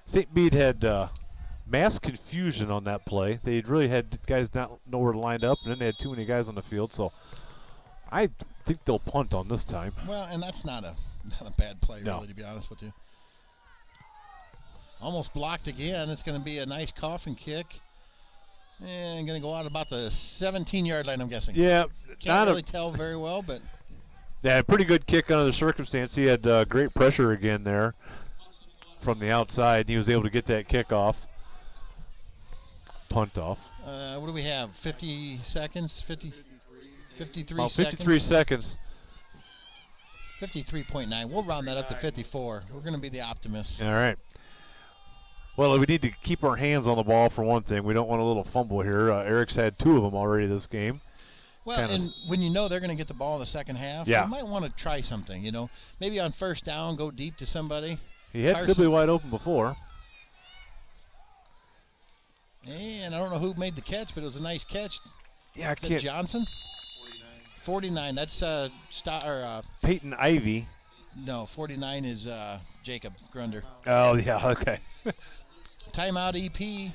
St Bede had mass confusion on that play. They really had guys not know where to line up, and then they had too many guys on the field. So I think they'll punt on this time. Well, and that's not a bad play, really, to be honest with you. Almost blocked again. It's going to be a nice coffin kick. And going to go out about the 17-yard line, I'm guessing. Yeah. Can't really tell very well, but. Yeah, pretty good kick under the circumstance. He had great pressure again there from the outside. He was able to get that kick off. Punt off. What do we have? 50 seconds? 53 seconds. 53 seconds. 53.9. We'll round that up to 54. We're going to be the optimists. All right. Well, we need to keep our hands on the ball for one thing. We don't want a little fumble here. Eric's had 2 of them already this game. Well, and when you know they're going to get the ball in the second half, you might want to try something, Maybe on first down, go deep to somebody. He had Sibley wide open before. And I don't know who made the catch, but it was a nice catch. Yeah, I Is that can't. Johnson? 49. That's Peyton Ivy. No, 49 is Jacob Grunder. Oh, yeah, okay. Timeout EP.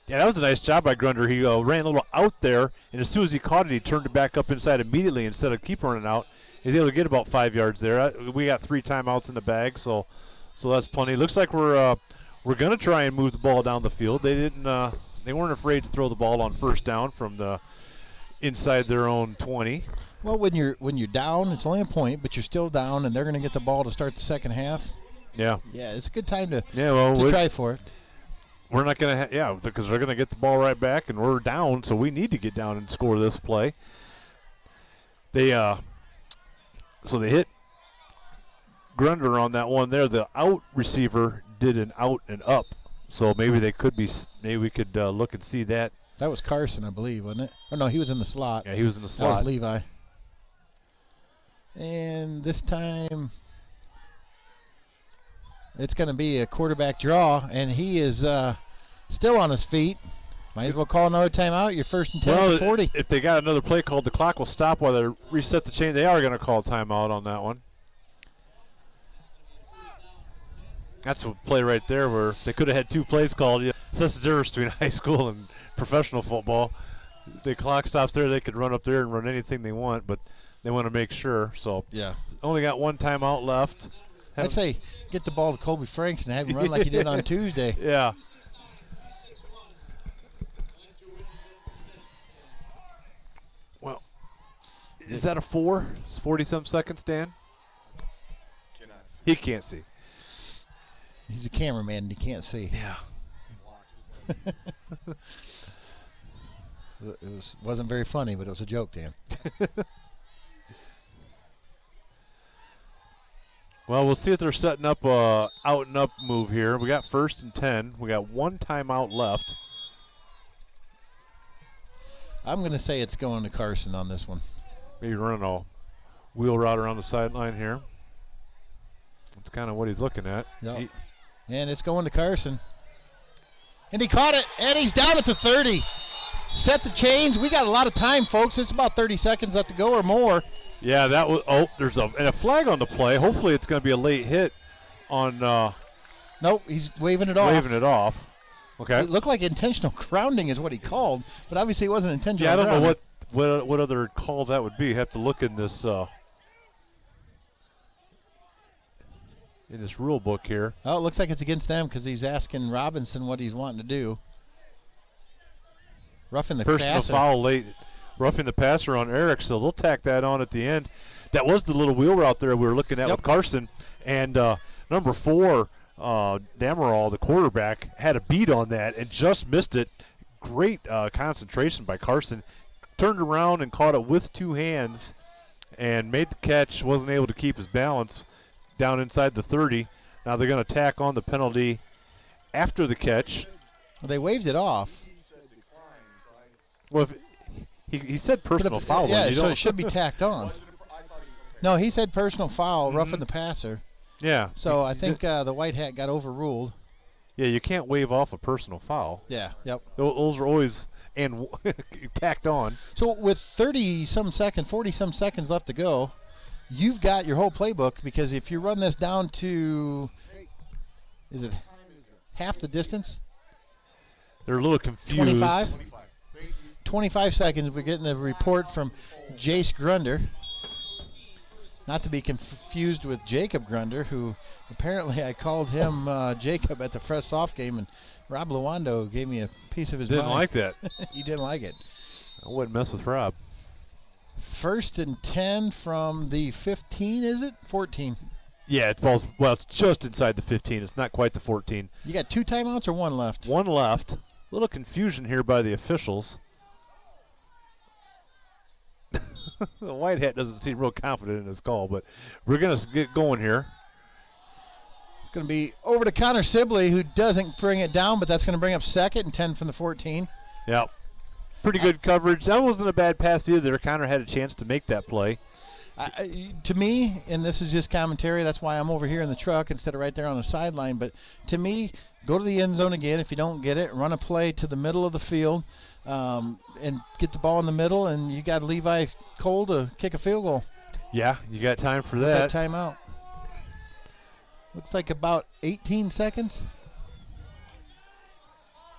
Yeah, that was a nice job by Grunder. He ran a little out there, and as soon as he caught it, he turned it back up inside immediately instead of keep running out. He's able to get about 5 yards there. We got 3 timeouts in the bag, so that's plenty. Looks like we're going to try and move the ball down the field. They didn't. They weren't afraid to throw the ball on first down from the inside their own 20. Well, when you're down, it's only a point, but you're still down, and they're going to get the ball to start the second half. Yeah. Yeah, it's a good time to try for it. We're not going to, because they're going to get the ball right back, and we're down, so we need to get down and score this play. They hit Grunder on that one there. The out receiver did an out and up, so maybe we could look and see that. That was Carson, I believe, wasn't it? Oh no, he was in the slot. Yeah, he was in the slot. That was Levi. And this time, it's going to be a quarterback draw, and he is still on his feet. Might as well call another timeout. You're first and 10 to 40. If they got another play called, the clock will stop while they reset the chain. They are going to call a timeout on that one. That's a play right there where they could have had 2 plays called. That's the difference between high school and professional football. The clock stops there. They could run up there and run anything they want, but they want to make sure. So only got 1 timeout left. I'd say get the ball to Colby Franks and have him run like he did on Tuesday. Yeah. Well, is that a 4? 40-some seconds, Dan? He can't see. He's a cameraman and he can't see. Yeah. It wasn't very funny, but it was a joke, Dan. Well, we'll see if they're setting up a out and up move here. We got first and 10. We got 1 timeout left. I'm going to say it's going to Carson on this one. Maybe running a wheel route around the sideline here. That's kind of what he's looking at. Yep. And it's going to Carson. And he caught it, and he's down at the 30. Set the chains. We got a lot of time, folks. It's about 30 seconds left to go or more. Yeah, that was. Oh, there's a flag on the play. Hopefully, it's going to be a late hit on. Nope, he's waving it off. Waving it off. Okay. It looked like intentional grounding is what he called, but obviously it wasn't intentional. Yeah, I don't grounding. know what other call that would be. You have to look in this rule book here. Oh, it looks like it's against them because he's asking Robinson what he's wanting to do. Roughing the personal passer. Foul late, roughing the passer on Eric, so they'll tack that on at the end. That was the little wheel route there we were looking at with Carson. And number 4, Damerall, the quarterback, had a beat on that and just missed it. Great concentration by Carson. Turned around and caught it with 2 hands and made the catch. Wasn't able to keep his balance down inside the 30. Now they're going to tack on the penalty after the catch. Well, they waved it off. Well, he said personal foul. Yeah, so it should be tacked on. No, he said personal foul, roughing the passer. Yeah. So I think the white hat got overruled. Yeah, you can't wave off a personal foul. Yeah, yep. Those are always tacked on. So with 40-some seconds left to go, you've got your whole playbook because if you run this down to, is it half the distance? They're a little confused. 25 seconds. We're getting the report from Jace Grunder. Not to be confused with Jacob Grunder, who apparently I called him Jacob at the Fresh Soft game, and Rob Luando gave me a piece of his Didn't mind. like that. He didn't like it. I wouldn't mess with Rob. 1st and 10 from the 15, is it? 14. Yeah, it falls. Well, it's just inside the 15. It's not quite the 14. You got 2 timeouts or 1 left? 1 left. A little confusion here by the officials. The white hat doesn't seem real confident in his call, but we're going to get going here. It's going to be over to Connor Sibley, who doesn't bring it down, but that's going to bring up 2nd and 10 from the 14. Yeah. Pretty good coverage. That wasn't a bad pass either. Connor had a chance to make that play. To me, and this is just commentary, that's why I'm over here in the truck instead of right there on the sideline, but to me, go to the end zone again. If you don't get it, run a play to the middle of the field and get the ball in the middle, and you got Levi Cole to kick a field goal. Yeah, you got time for that. Timeout. Looks like about 18 seconds.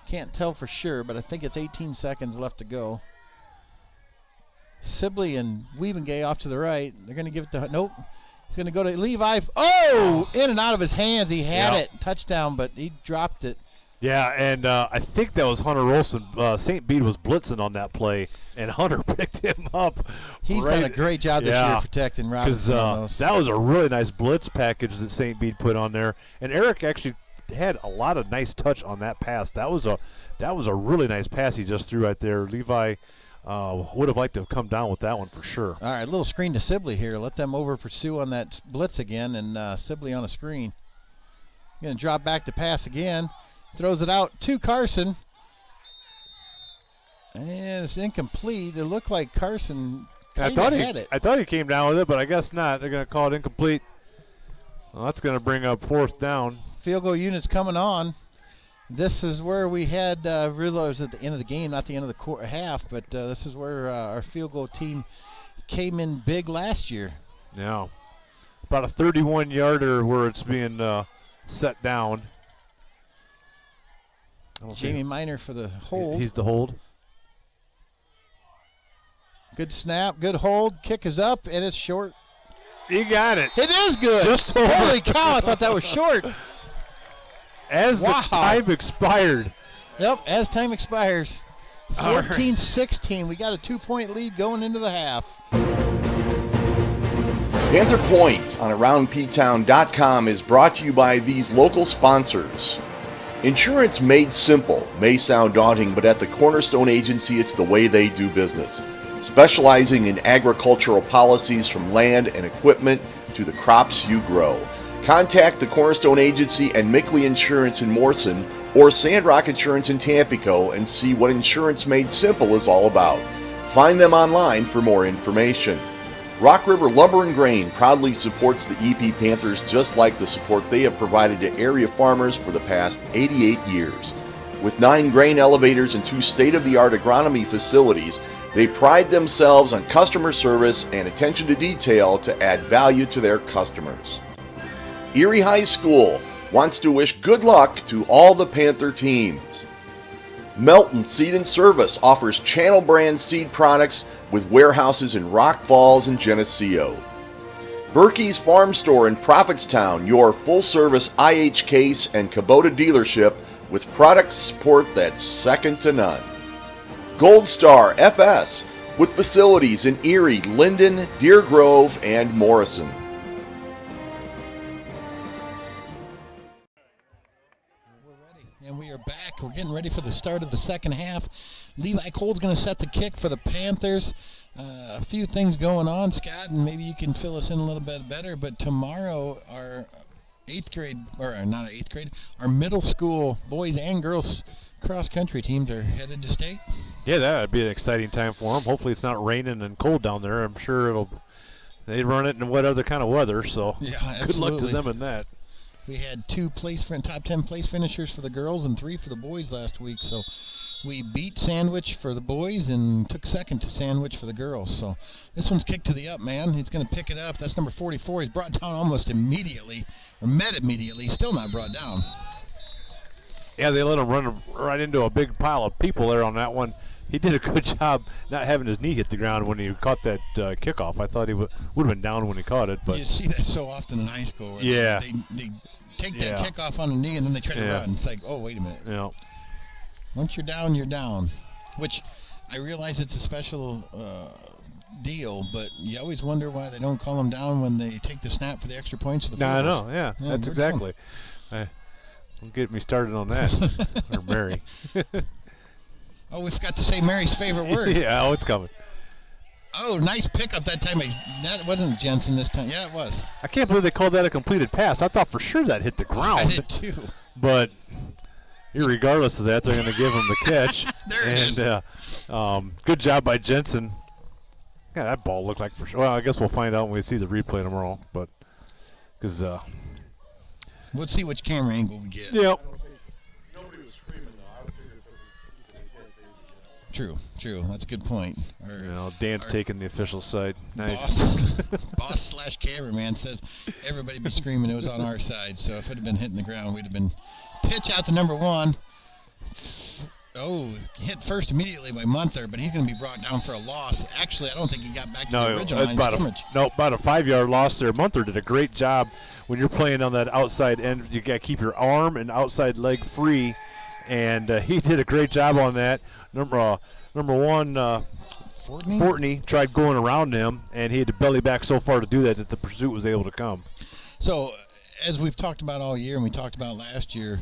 Can't tell for sure, but I think it's 18 seconds left to go. Sibley and Wiebengay off to the right. They're going to give it to, nope. He's going to go to Levi. Oh, in and out of his hands. He had it. Touchdown, but he dropped it. Yeah, and I think that was Hunter Olson. St. Bede was blitzing on that play, and Hunter picked him up. He's done a great job this year protecting Robinson on those. That was a really nice blitz package that St. Bede put on there. And Eric actually had a lot of nice touch on that pass. That was a really nice pass he just threw right there. Levi would have liked to have come down with that one for sure. All right, little screen to Sibley here. Let them over pursue on that blitz again, and Sibley on a screen. Going to drop back to pass again. Throws it out to Carson. And it's incomplete. It looked like Carson had it. I thought he came down with it, but I guess not. They're going to call it incomplete. Well, that's going to bring up 4th down. Field goal units coming on. This is where we had realized at the end of the game, not the end of the half, but this is where our field goal team came in big last year. Yeah. About a 31-yarder where it's being set down. Jamie Miner for the hold. He's the hold. Good snap, good hold. Kick is up, and it's short. He got it. It is good. Just over. Holy cow, I thought that was short. As the time expired. Yep, as time expires. 14-16. We got a 2-point lead going into the half. Panther Points on AroundPtown.com is brought to you by these local sponsors. Insurance made simple may sound daunting, but at the Cornerstone Agency, it's the way they do business. Specializing in agricultural policies from land and equipment to the crops you grow. Contact the Cornerstone Agency and Mickley Insurance in Morrison or Sandrock Insurance in Tampico and see what Insurance Made Simple is all about. Find them online for more information. Rock River Lumber and Grain proudly supports the EP Panthers just like the support they have provided to area farmers for the past 88 years. With 9 grain elevators and 2 state-of-the-art agronomy facilities, they pride themselves on customer service and attention to detail to add value to their customers. Erie High School wants to wish good luck to all the Panther teams. Melton Seed and Service offers Channel brand seed products with warehouses in Rock Falls and Geneseo. Berkey's Farm Store in Prophetstown, your full-service IH Case and Kubota dealership with product support that's second to none. Gold Star FS with facilities in Erie, Linden, Deer Grove, and Morrison. And we are back. We're getting ready for the start of the second half. Levi Cole's going to set the kick for the Panthers. A few things going on, Scott, and maybe you can fill us in a little bit better. But tomorrow, our our middle school boys and girls cross-country teams are headed to state. Yeah, that would be an exciting time for them. Hopefully it's not raining and cold down there. I'm sure they run it in what other kind of weather, so yeah, good luck to them in that. We had 2 top 10 place finishers for the girls and 3 for the boys last week. So we beat Sandwich for the boys and took second to Sandwich for the girls. So this one's kicked to the up, man. He's going to pick it up. That's number 44. He's brought down almost immediately, or met immediately. Still not brought down. Yeah, they let him run right into a big pile of people there on that one. He did a good job not having his knee hit the ground when he caught that kickoff. I thought he would have been down when he caught it. But you see that so often in high school. Where yeah. They take that kickoff on the knee and then they try to run. It's like, oh, wait a minute. Yeah. Once you're down, you're down. Which I realize it's a special deal, but you always wonder why they don't call them down when they take the snap for the extra points. Of the I know, yeah. That's exactly. Don't get me started on that. Or Mary. Oh, we forgot to say Mary's favorite word. Yeah, it's coming. Oh, nice pickup that time. That wasn't Jensen this time. Yeah, it was. I can't believe they called that a completed pass. I thought for sure that hit the ground. I did too. But irregardless of that, they're going to give him the catch. There it is. Good job by Jensen. Yeah, that ball looked like for sure. Well, I guess we'll find out when we see the replay tomorrow. But because we'll see which camera angle we get. Yep. True. That's a good point. Dan's taking the official side. Nice. Boss / cameraman says everybody be screaming it was on our side. So if it had been hitting the ground, we'd have been pitch out to number 1. Oh, hit first immediately by Munther, but he's going to be brought down for a loss. Actually, I don't think he got back to the original line of scrimmage. About a 5-yard loss there. Munther did a great job when you're playing on that outside end. You got to keep your arm and outside leg free, and he did a great job on that. Number 1, Fortney tried going around him, and he had to belly back so far to do that the pursuit was able to come. So, as we've talked about all year, and we talked about last year,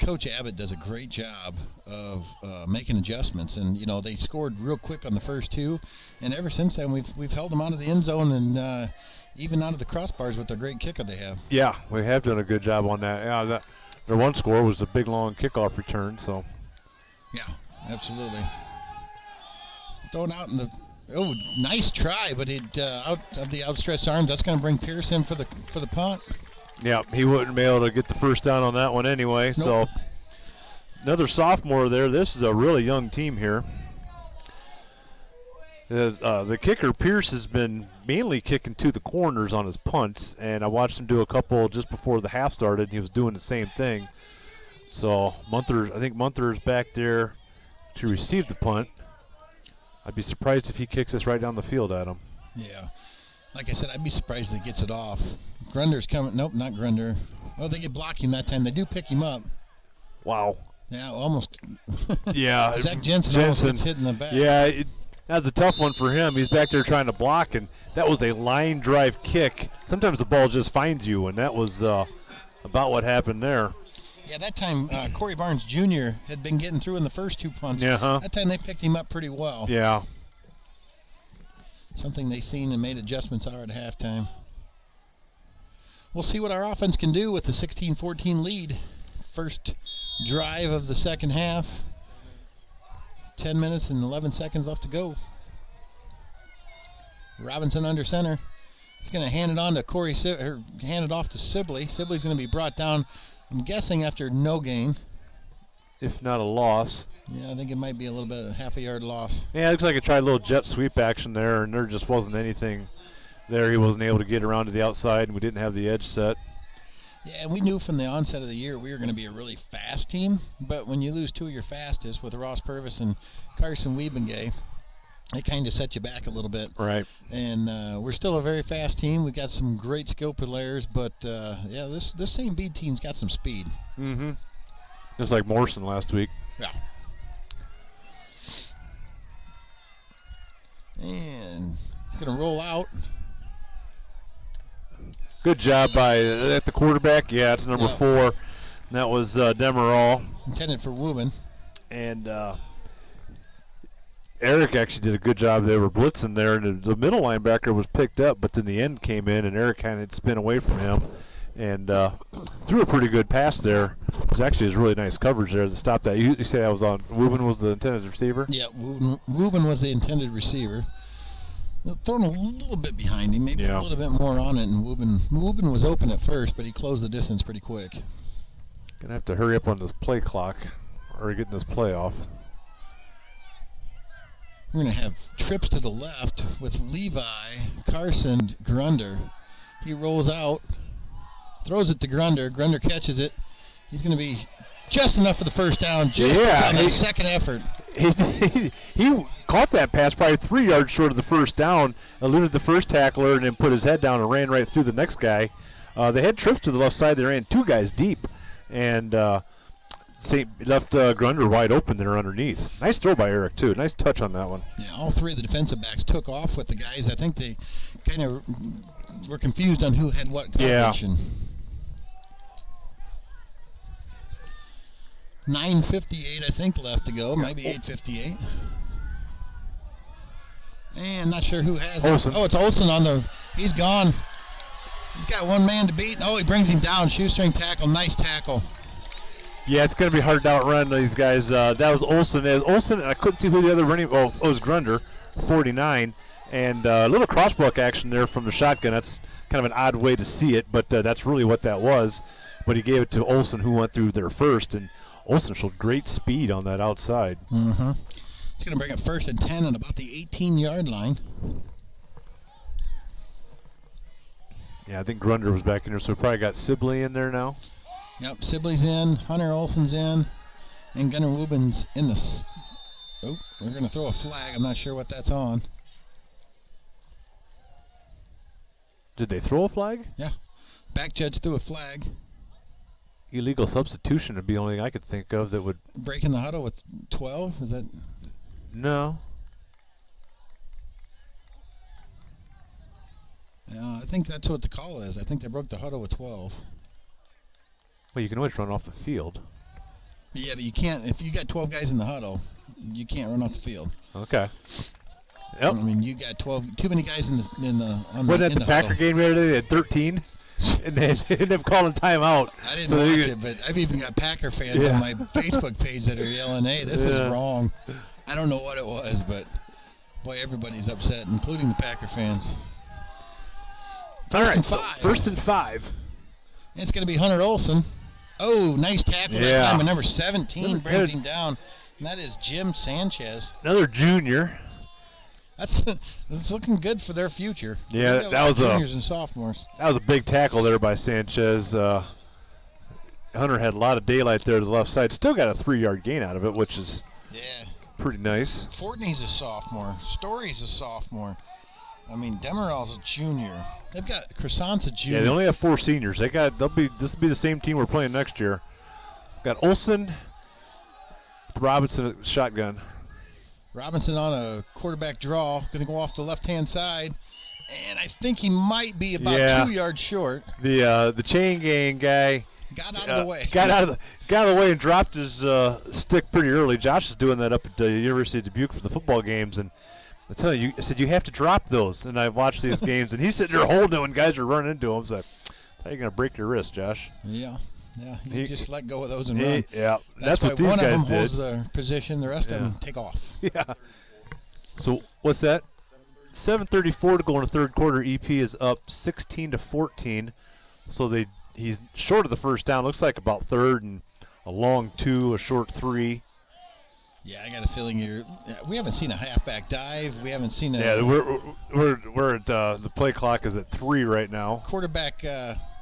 Coach Abbott does a great job of making adjustments, and they scored real quick on the first 2, and ever since then we've held them out of the end zone and even out of the crossbars with their great kicker they have. Yeah, we have done a good job on that. Yeah, their one score was a big long kickoff return. So. Yeah, absolutely. Thrown out in the nice try, but it out of the outstretched arms. That's going to bring Pierce in for the punt. Yeah, he wouldn't be able to get the first down on that one anyway. Nope. So another sophomore there. This is a really young team here. The kicker, Pierce, has been mainly kicking to the corners on his punts, and I watched him do a couple just before the half started. He was doing the same thing. So I think Munther is back there to receive the punt. I'd be surprised if he kicks this right down the field at him. Yeah. Like I said, I'd be surprised if he gets it off. Grunder's coming. Nope, not Grunder. Oh, they get blocking that time. They do pick him up. Wow. Yeah, almost. Yeah. Zach Jensen almost gets hit in the back. Yeah, that's a tough one for him. He's back there trying to block, and that was a line drive kick. Sometimes the ball just finds you, and that was about what happened there. Yeah, that time Corey Barnes Jr. had been getting through in the first 2 punts. Uh-huh. That time they picked him up pretty well. Yeah. Something they seen and made adjustments are at halftime. We'll see what our offense can do with the 16-14 lead. First drive of the second half. 10 minutes and 11 seconds left to go. Robinson under center. He's going to hand it on to hand it off to Sibley. Sibley's going to be brought down, I'm guessing, after no gain. If not a loss. Yeah, I think it might be a little bit of half a yard loss. Yeah, it looks like I tried a little jet sweep action there, and there just wasn't anything there. He wasn't able to get around to the outside, and we didn't have the edge set. Yeah, and we knew from the onset of the year we were going to be a really fast team, but when you lose two of your fastest with Ross Purvis and Carson Wiebengay, it kind of set you back a little bit. Right. And we're still a very fast team. We've got some great skill players, but, yeah, this St. Bede team's got some speed. Mm-hmm. Just like Morrison last week. Yeah. And it's going to roll out. Good job at the quarterback. Yeah, it's number 4. That was Demerol. Intended for Wubin. And Eric actually did a good job. They were blitzing there, and the middle linebacker was picked up, but then the end came in, and Eric kind of spin away from him and threw a pretty good pass there. It was actually really nice coverage there to stop that. You say that was on Wubin was the intended receiver? Yeah, Wubin was the intended receiver. Thrown a little bit behind him, maybe a little bit more on it, and Wubin was open at first, but he closed the distance pretty quick. Gonna have to hurry up on this play clock, or getting this play off. We're gonna have trips to the left with Levi, Carson, Grunder. He rolls out, throws it to Grunder. Grunder catches it. He's gonna be just enough for the first down. Just on the second effort. He caught that pass probably 3 yards short of the first down, eluded the first tackler, and then put his head down and ran right through the next guy. They had trips to the left side. They ran 2 guys deep, and left Grunder wide open there underneath. Nice throw by Eric, too. Nice touch on that one. Yeah, all 3 of the defensive backs took off with the guys. I think they kind of were confused on who had what coverage. Yeah. 9:58, I think, left to go. Maybe 8:58. And not sure who has Olsen. it. Oh, it's Olsen on the. He's gone. He's got one man to beat. Oh, he brings him down. Shoestring tackle. Nice tackle. Yeah, it's going to be hard to outrun these guys. That was Olsen. Olsen, I couldn't see who the other running. Oh, it was Grunder, 49. And a little crossbuck action there from the shotgun. That's kind of an odd way to see it, but that's really what that was. But he gave it to Olsen, who went through there first. And Olsen showed great speed on that outside. Mm-hmm. It's going to bring up 1st and 10 on about the 18-yard line. Yeah, I think Grunder was back in there, so we probably got Sibley in there now. Yep, Sibley's in, Hunter Olsen's in, and Gunnar Wubin's in the... Oh, we're going to throw a flag. I'm not sure what that's on. Did they throw a flag? Yeah. Back judge threw a flag. Illegal substitution would be the only thing I could think of that would... Breaking the huddle with 12? Is that... No. Yeah, I think that's what the call is. I think they broke the huddle with 12. Well, you can always run off the field. Yeah, but you can't. If you got 12 guys in the huddle, you can't run off the field. Okay. Yep. I mean, you got 12. Too many guys in the Wasn't that the Packer game the other day? They had 13, and they ended up calling timeout. I didn't watch it, but I've even got Packer fans on my Facebook page that are yelling, "Hey, this is wrong." I don't know what it was, but boy, everybody's upset, including the Packer fans. All right, so 1st and 5. It's going to be Hunter Olsen. Oh, nice tackle that time. But number 17 brings him down, and that is Jim Sanchez. Another junior. It's looking good for their future. Yeah, that was juniors and sophomores. That was a big tackle there by Sanchez. Hunter had a lot of daylight there to the left side. Still got a 3-yard gain out of it, which is pretty nice. Fortney's a sophomore. Story's a sophomore. I mean, Demerol's a junior. They've got Croissant's a junior. Yeah, they only have 4 seniors. This will be the same team we're playing next year. Got Olsen with Robinson at shotgun. Robinson on a quarterback draw, going to go off the left-hand side, and I think he might be about 2 yards short. The chain gang guy got out of the way. Got out of the way and dropped his stick pretty early. Josh is doing that up at the University of Dubuque for the football games, and I tell you, I said you have to drop those. And I watched these games, and he's sitting there holding it when guys are running into him. So, how are you going to break your wrist, Josh? Yeah. You just let go of those and run. Yeah, that's what why these guys did. one of them holds their position, the rest of them take off. Yeah. So what's that? 7:34 to go in the third quarter. EP is up 16-14. So he's short of the first down. Looks like about third and a long 2, a short 3. Yeah, I got a feeling we haven't seen a halfback dive. We haven't seen a. Yeah, we're at the play clock is at 3 right now. Quarterback.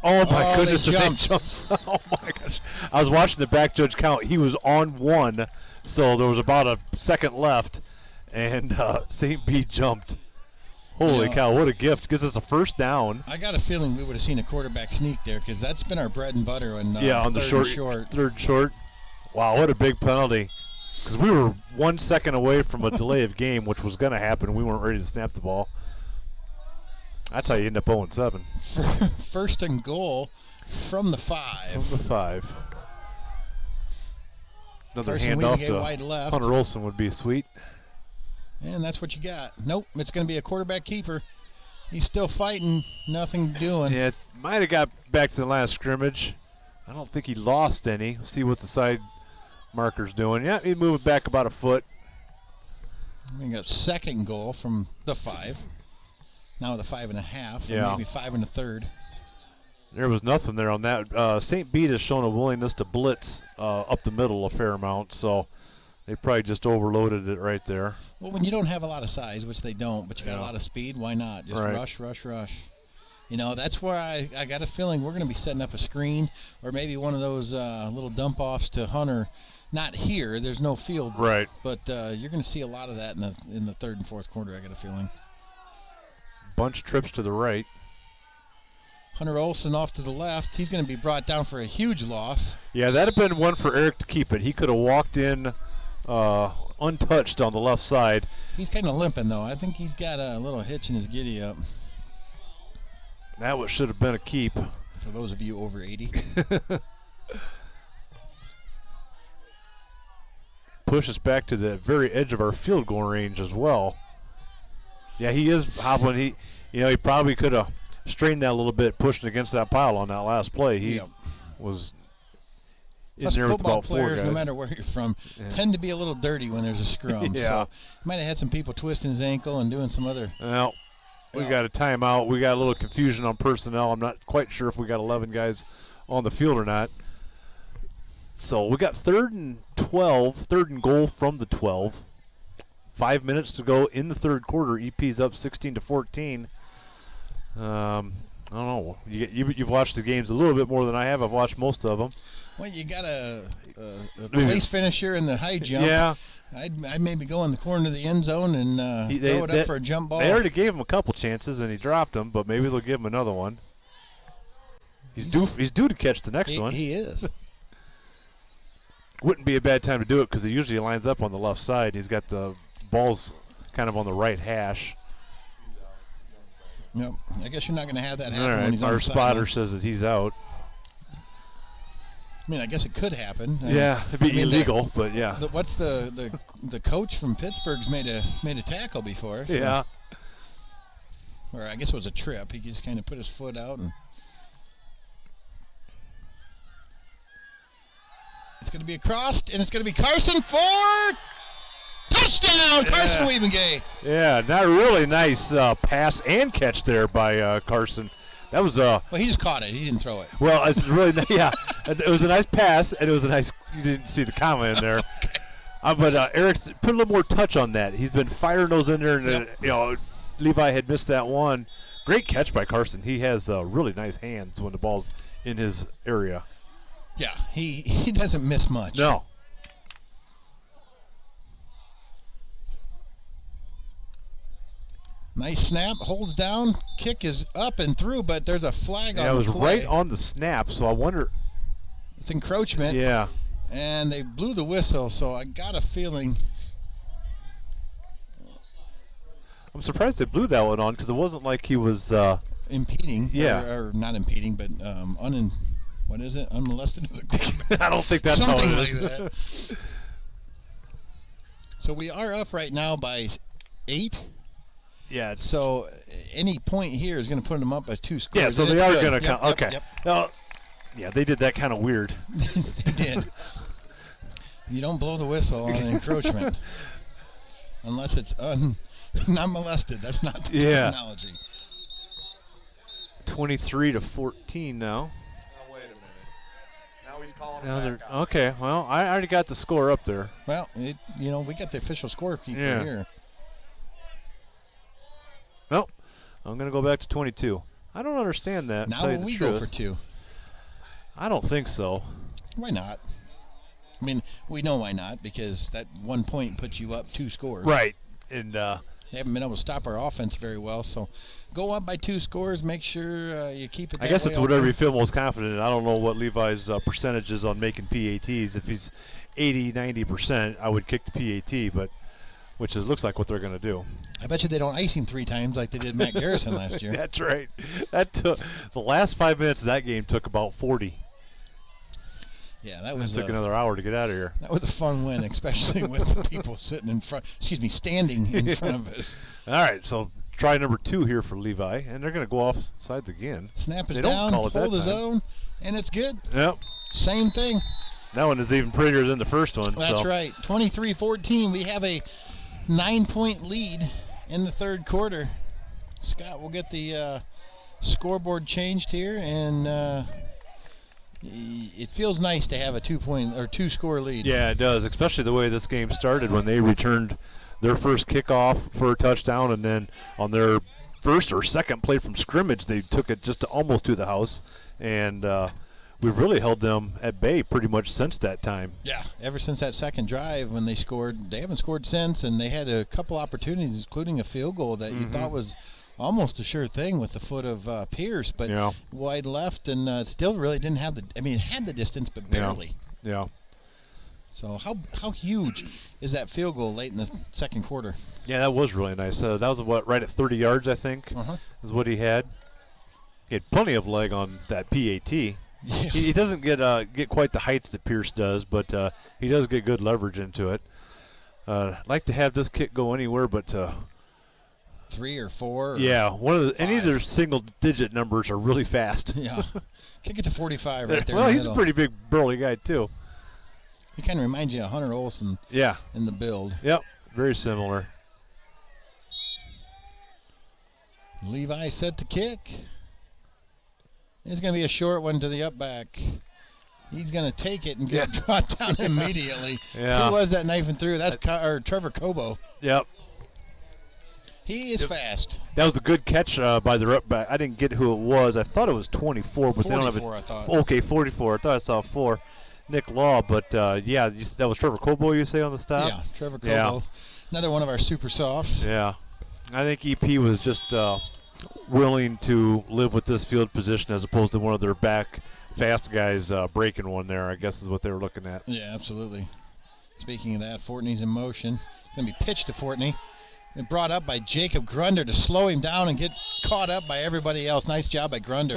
Oh my goodness! They They jumped. jumps. Oh my gosh! I was watching the back judge count. He was on 1, so there was about a second left, and St. Bede jumped. Holy cow! What a gift! Gives us a first down. I got a feeling we would have seen a quarterback sneak there because that's been our bread and butter. And on the third short. Wow! What a big penalty. Because we were 1 second away from a delay of game, which was going to happen. We weren't ready to snap the ball. That's how you end up 0-7. First and goal from the 5. From the 5. Another Carson handoff Wiegand to wide left. Hunter Olsen would be sweet. And that's what you got. Nope, it's going to be a quarterback keeper. He's still fighting, nothing doing. Yeah, it might have got back to the last scrimmage. I don't think he lost any. See what the side marker's doing. Yeah, he moved back about a foot. We got second goal from the 5. Now the 5.5. Yeah. Maybe 5 1/3. There was nothing there on that. St. Bede has shown a willingness to blitz up the middle a fair amount, so they probably just overloaded it right there. Well, when you don't have a lot of size, which they don't, but you got a lot of speed, why not? Just Right. rush. You know, that's where I got a feeling we're going to be setting up a screen or maybe one of those little dump-offs to Hunter. Not here. There's no field. Right. But you're going to see a lot of that in the third and fourth quarter, I got a feeling. Bunch trips to the right. Hunter Olsen off to the left. He's going to be brought down for a huge loss. Yeah, that'd have been one for Eric to keep it. He could have walked in untouched on the left side. He's kind of limping, though. I think he's got a little hitch in his giddy-up. That should have been a keep. For those of you over 80. Push us back to the very edge of our field goal range as well. Yeah, he is hobbling. He probably could have strained that a little bit, pushing against that pile on that last play. He was in Plus, there with football about 4 players, guys. no matter where you're from, tend to be a little dirty when there's a scrum. Yeah. So he might have had some people twisting his ankle and doing some other. Well, we got a timeout. We got a little confusion on personnel. I'm not quite sure if we got 11 guys on the field or not. So we got 3rd and 12, 3rd and goal from the 12. 5 minutes to go in the third quarter. EP's up 16-14. I don't know. You've watched the games a little bit more than I have. I've watched most of them. Well, you got a place finisher in the high jump. Yeah. I'd maybe go in the corner of the end zone and throw it up for a jump ball. They already gave him a couple chances and he dropped them, but maybe they'll give him another one. He's due to catch the next one. He is. Wouldn't be a bad time to do it because he usually lines up on the left side. He's got the balls kind of on the right hash. Yep. I guess you're not going to have that All happen right, when he's on our the spotter sideline. says that he's out. I mean, I guess it could happen. Yeah, it'd be illegal, but yeah. What's the coach from Pittsburgh's made a tackle before? So. Yeah. Or I guess it was a trip. He just kind of put his foot out and. It's going to be across, and it's going to be Carson for touchdown, Carson Wiegand. Yeah, that really nice pass and catch there by Carson. That was Well, he just caught it. He didn't throw it. well, it's really yeah. It was a nice pass, and it was a nice. You didn't see the comment in there, but Eric put a little more touch on that. He's been firing those in there, and Levi had missed that one. Great catch by Carson. He has really nice hands when the ball's in his area. Yeah, he doesn't miss much. No. Nice snap, holds down, kick is up and through, but there's a flag on the Yeah, it was play. right on the snap, so I wonder. It's encroachment. Yeah. And they blew the whistle, so I got a feeling. I'm surprised they blew that one on because it wasn't like he was. Impeding. Yeah. Or not impeding, but what is it? Unmolested with a quarterback. I don't think that's Something how it is. like that. So we are up right now by 8. Yeah. So any point here is going to put them up by 2 scores. Yeah, so and they it's are good. going to Yep, count. yep, Okay. yep. Now, yeah, they did that kind of weird. They did. You don't blow the whistle on an encroachment. unless it's not molested. That's not the Yeah. terminology. 23-14 now. Oh, wait a minute. Now he's calling Now him they're, back out. okay, well, I already got the score up there. Well, we got the official scorekeeper Yeah. here. Nope. I'm going to go back to 22. I don't understand that. Now tell you will the we truth. go for 2? I don't think so. Why not? I mean, we know why not, because that 1 point puts you up 2 scores. Right. And They haven't been able to stop our offense very well, so go up by 2 scores. Make sure you keep it that I guess way it's all whatever day. you feel most confident in. I don't know what Levi's percentage is on making PATs. If he's 80, 90%, I would kick the PAT, but which looks like what they're going to do. I bet you they don't ice him 3 times like they did Matt Garrison last year. That's right. That took the last 5 minutes of that game took about 40. Yeah, that It was took another hour to get out of here. that was a fun win, especially with people sitting in front. Standing in front of us. All right, so try number 2 here for Levi, and they're going to go off sides again. Snap is They don't down, call it that hold his time. own, and it's good. Yep. Same thing. That one is even prettier than the first one. That's so. right. 23-14. We have a 9-point lead in the third quarter. Scott will get the scoreboard changed here, and it feels nice to have a 2-point or 2-score lead. Yeah, it does, especially the way this game started when they returned their first kickoff for a touchdown, and then on their first or second play from scrimmage, they took it just almost to the house, and we've really held them at bay pretty much since that time. Yeah, ever since that second drive when they scored, they haven't scored since, and they had a couple opportunities, including a field goal that you thought was almost a sure thing with the foot of Pierce, but Yeah. wide left, and still really didn't have the. I mean, it had the distance, but barely. Yeah. So how huge is that field goal late in the second quarter? Yeah, that was really nice. That was right at 30 yards, I think, is what he had. He had plenty of leg on that PAT. Yeah. He doesn't get quite the height that Pierce does, but he does get good leverage into it. Like to have this kick go anywhere, but 3 or 4. Or yeah, any of 5. their single-digit numbers are really fast. Yeah, kick it to 45 right there. Well, in the he's a middle. pretty big burly guy too. He kind of reminds you of Hunter Olsen Yeah. in the build. Yep. Very similar. Levi set to kick. It's going to be a short one to the up back. He's going to take it and get brought down immediately. Yeah. Who was that knifing through? That's Trevor Cobo. Yep. He is fast. That was a good catch by the up back. I didn't get who it was. I thought it was 24, but they don't have it. 44, I thought. Okay, 44. I thought I saw 4. Nick Law, but yeah, that was Trevor Cobo, you say, on the stop? Yeah, Trevor Cobo. Yeah. Another one of our super softs. Yeah. I think EP was just willing to live with this field position as opposed to one of their back fast guys breaking one there, I guess is what they were looking at. Yeah, absolutely. Speaking of that, Fortney's in motion. It's going to be pitched to Fortney. And brought up by Jacob Grunder to slow him down and get caught up by everybody else. Nice job by Grunder.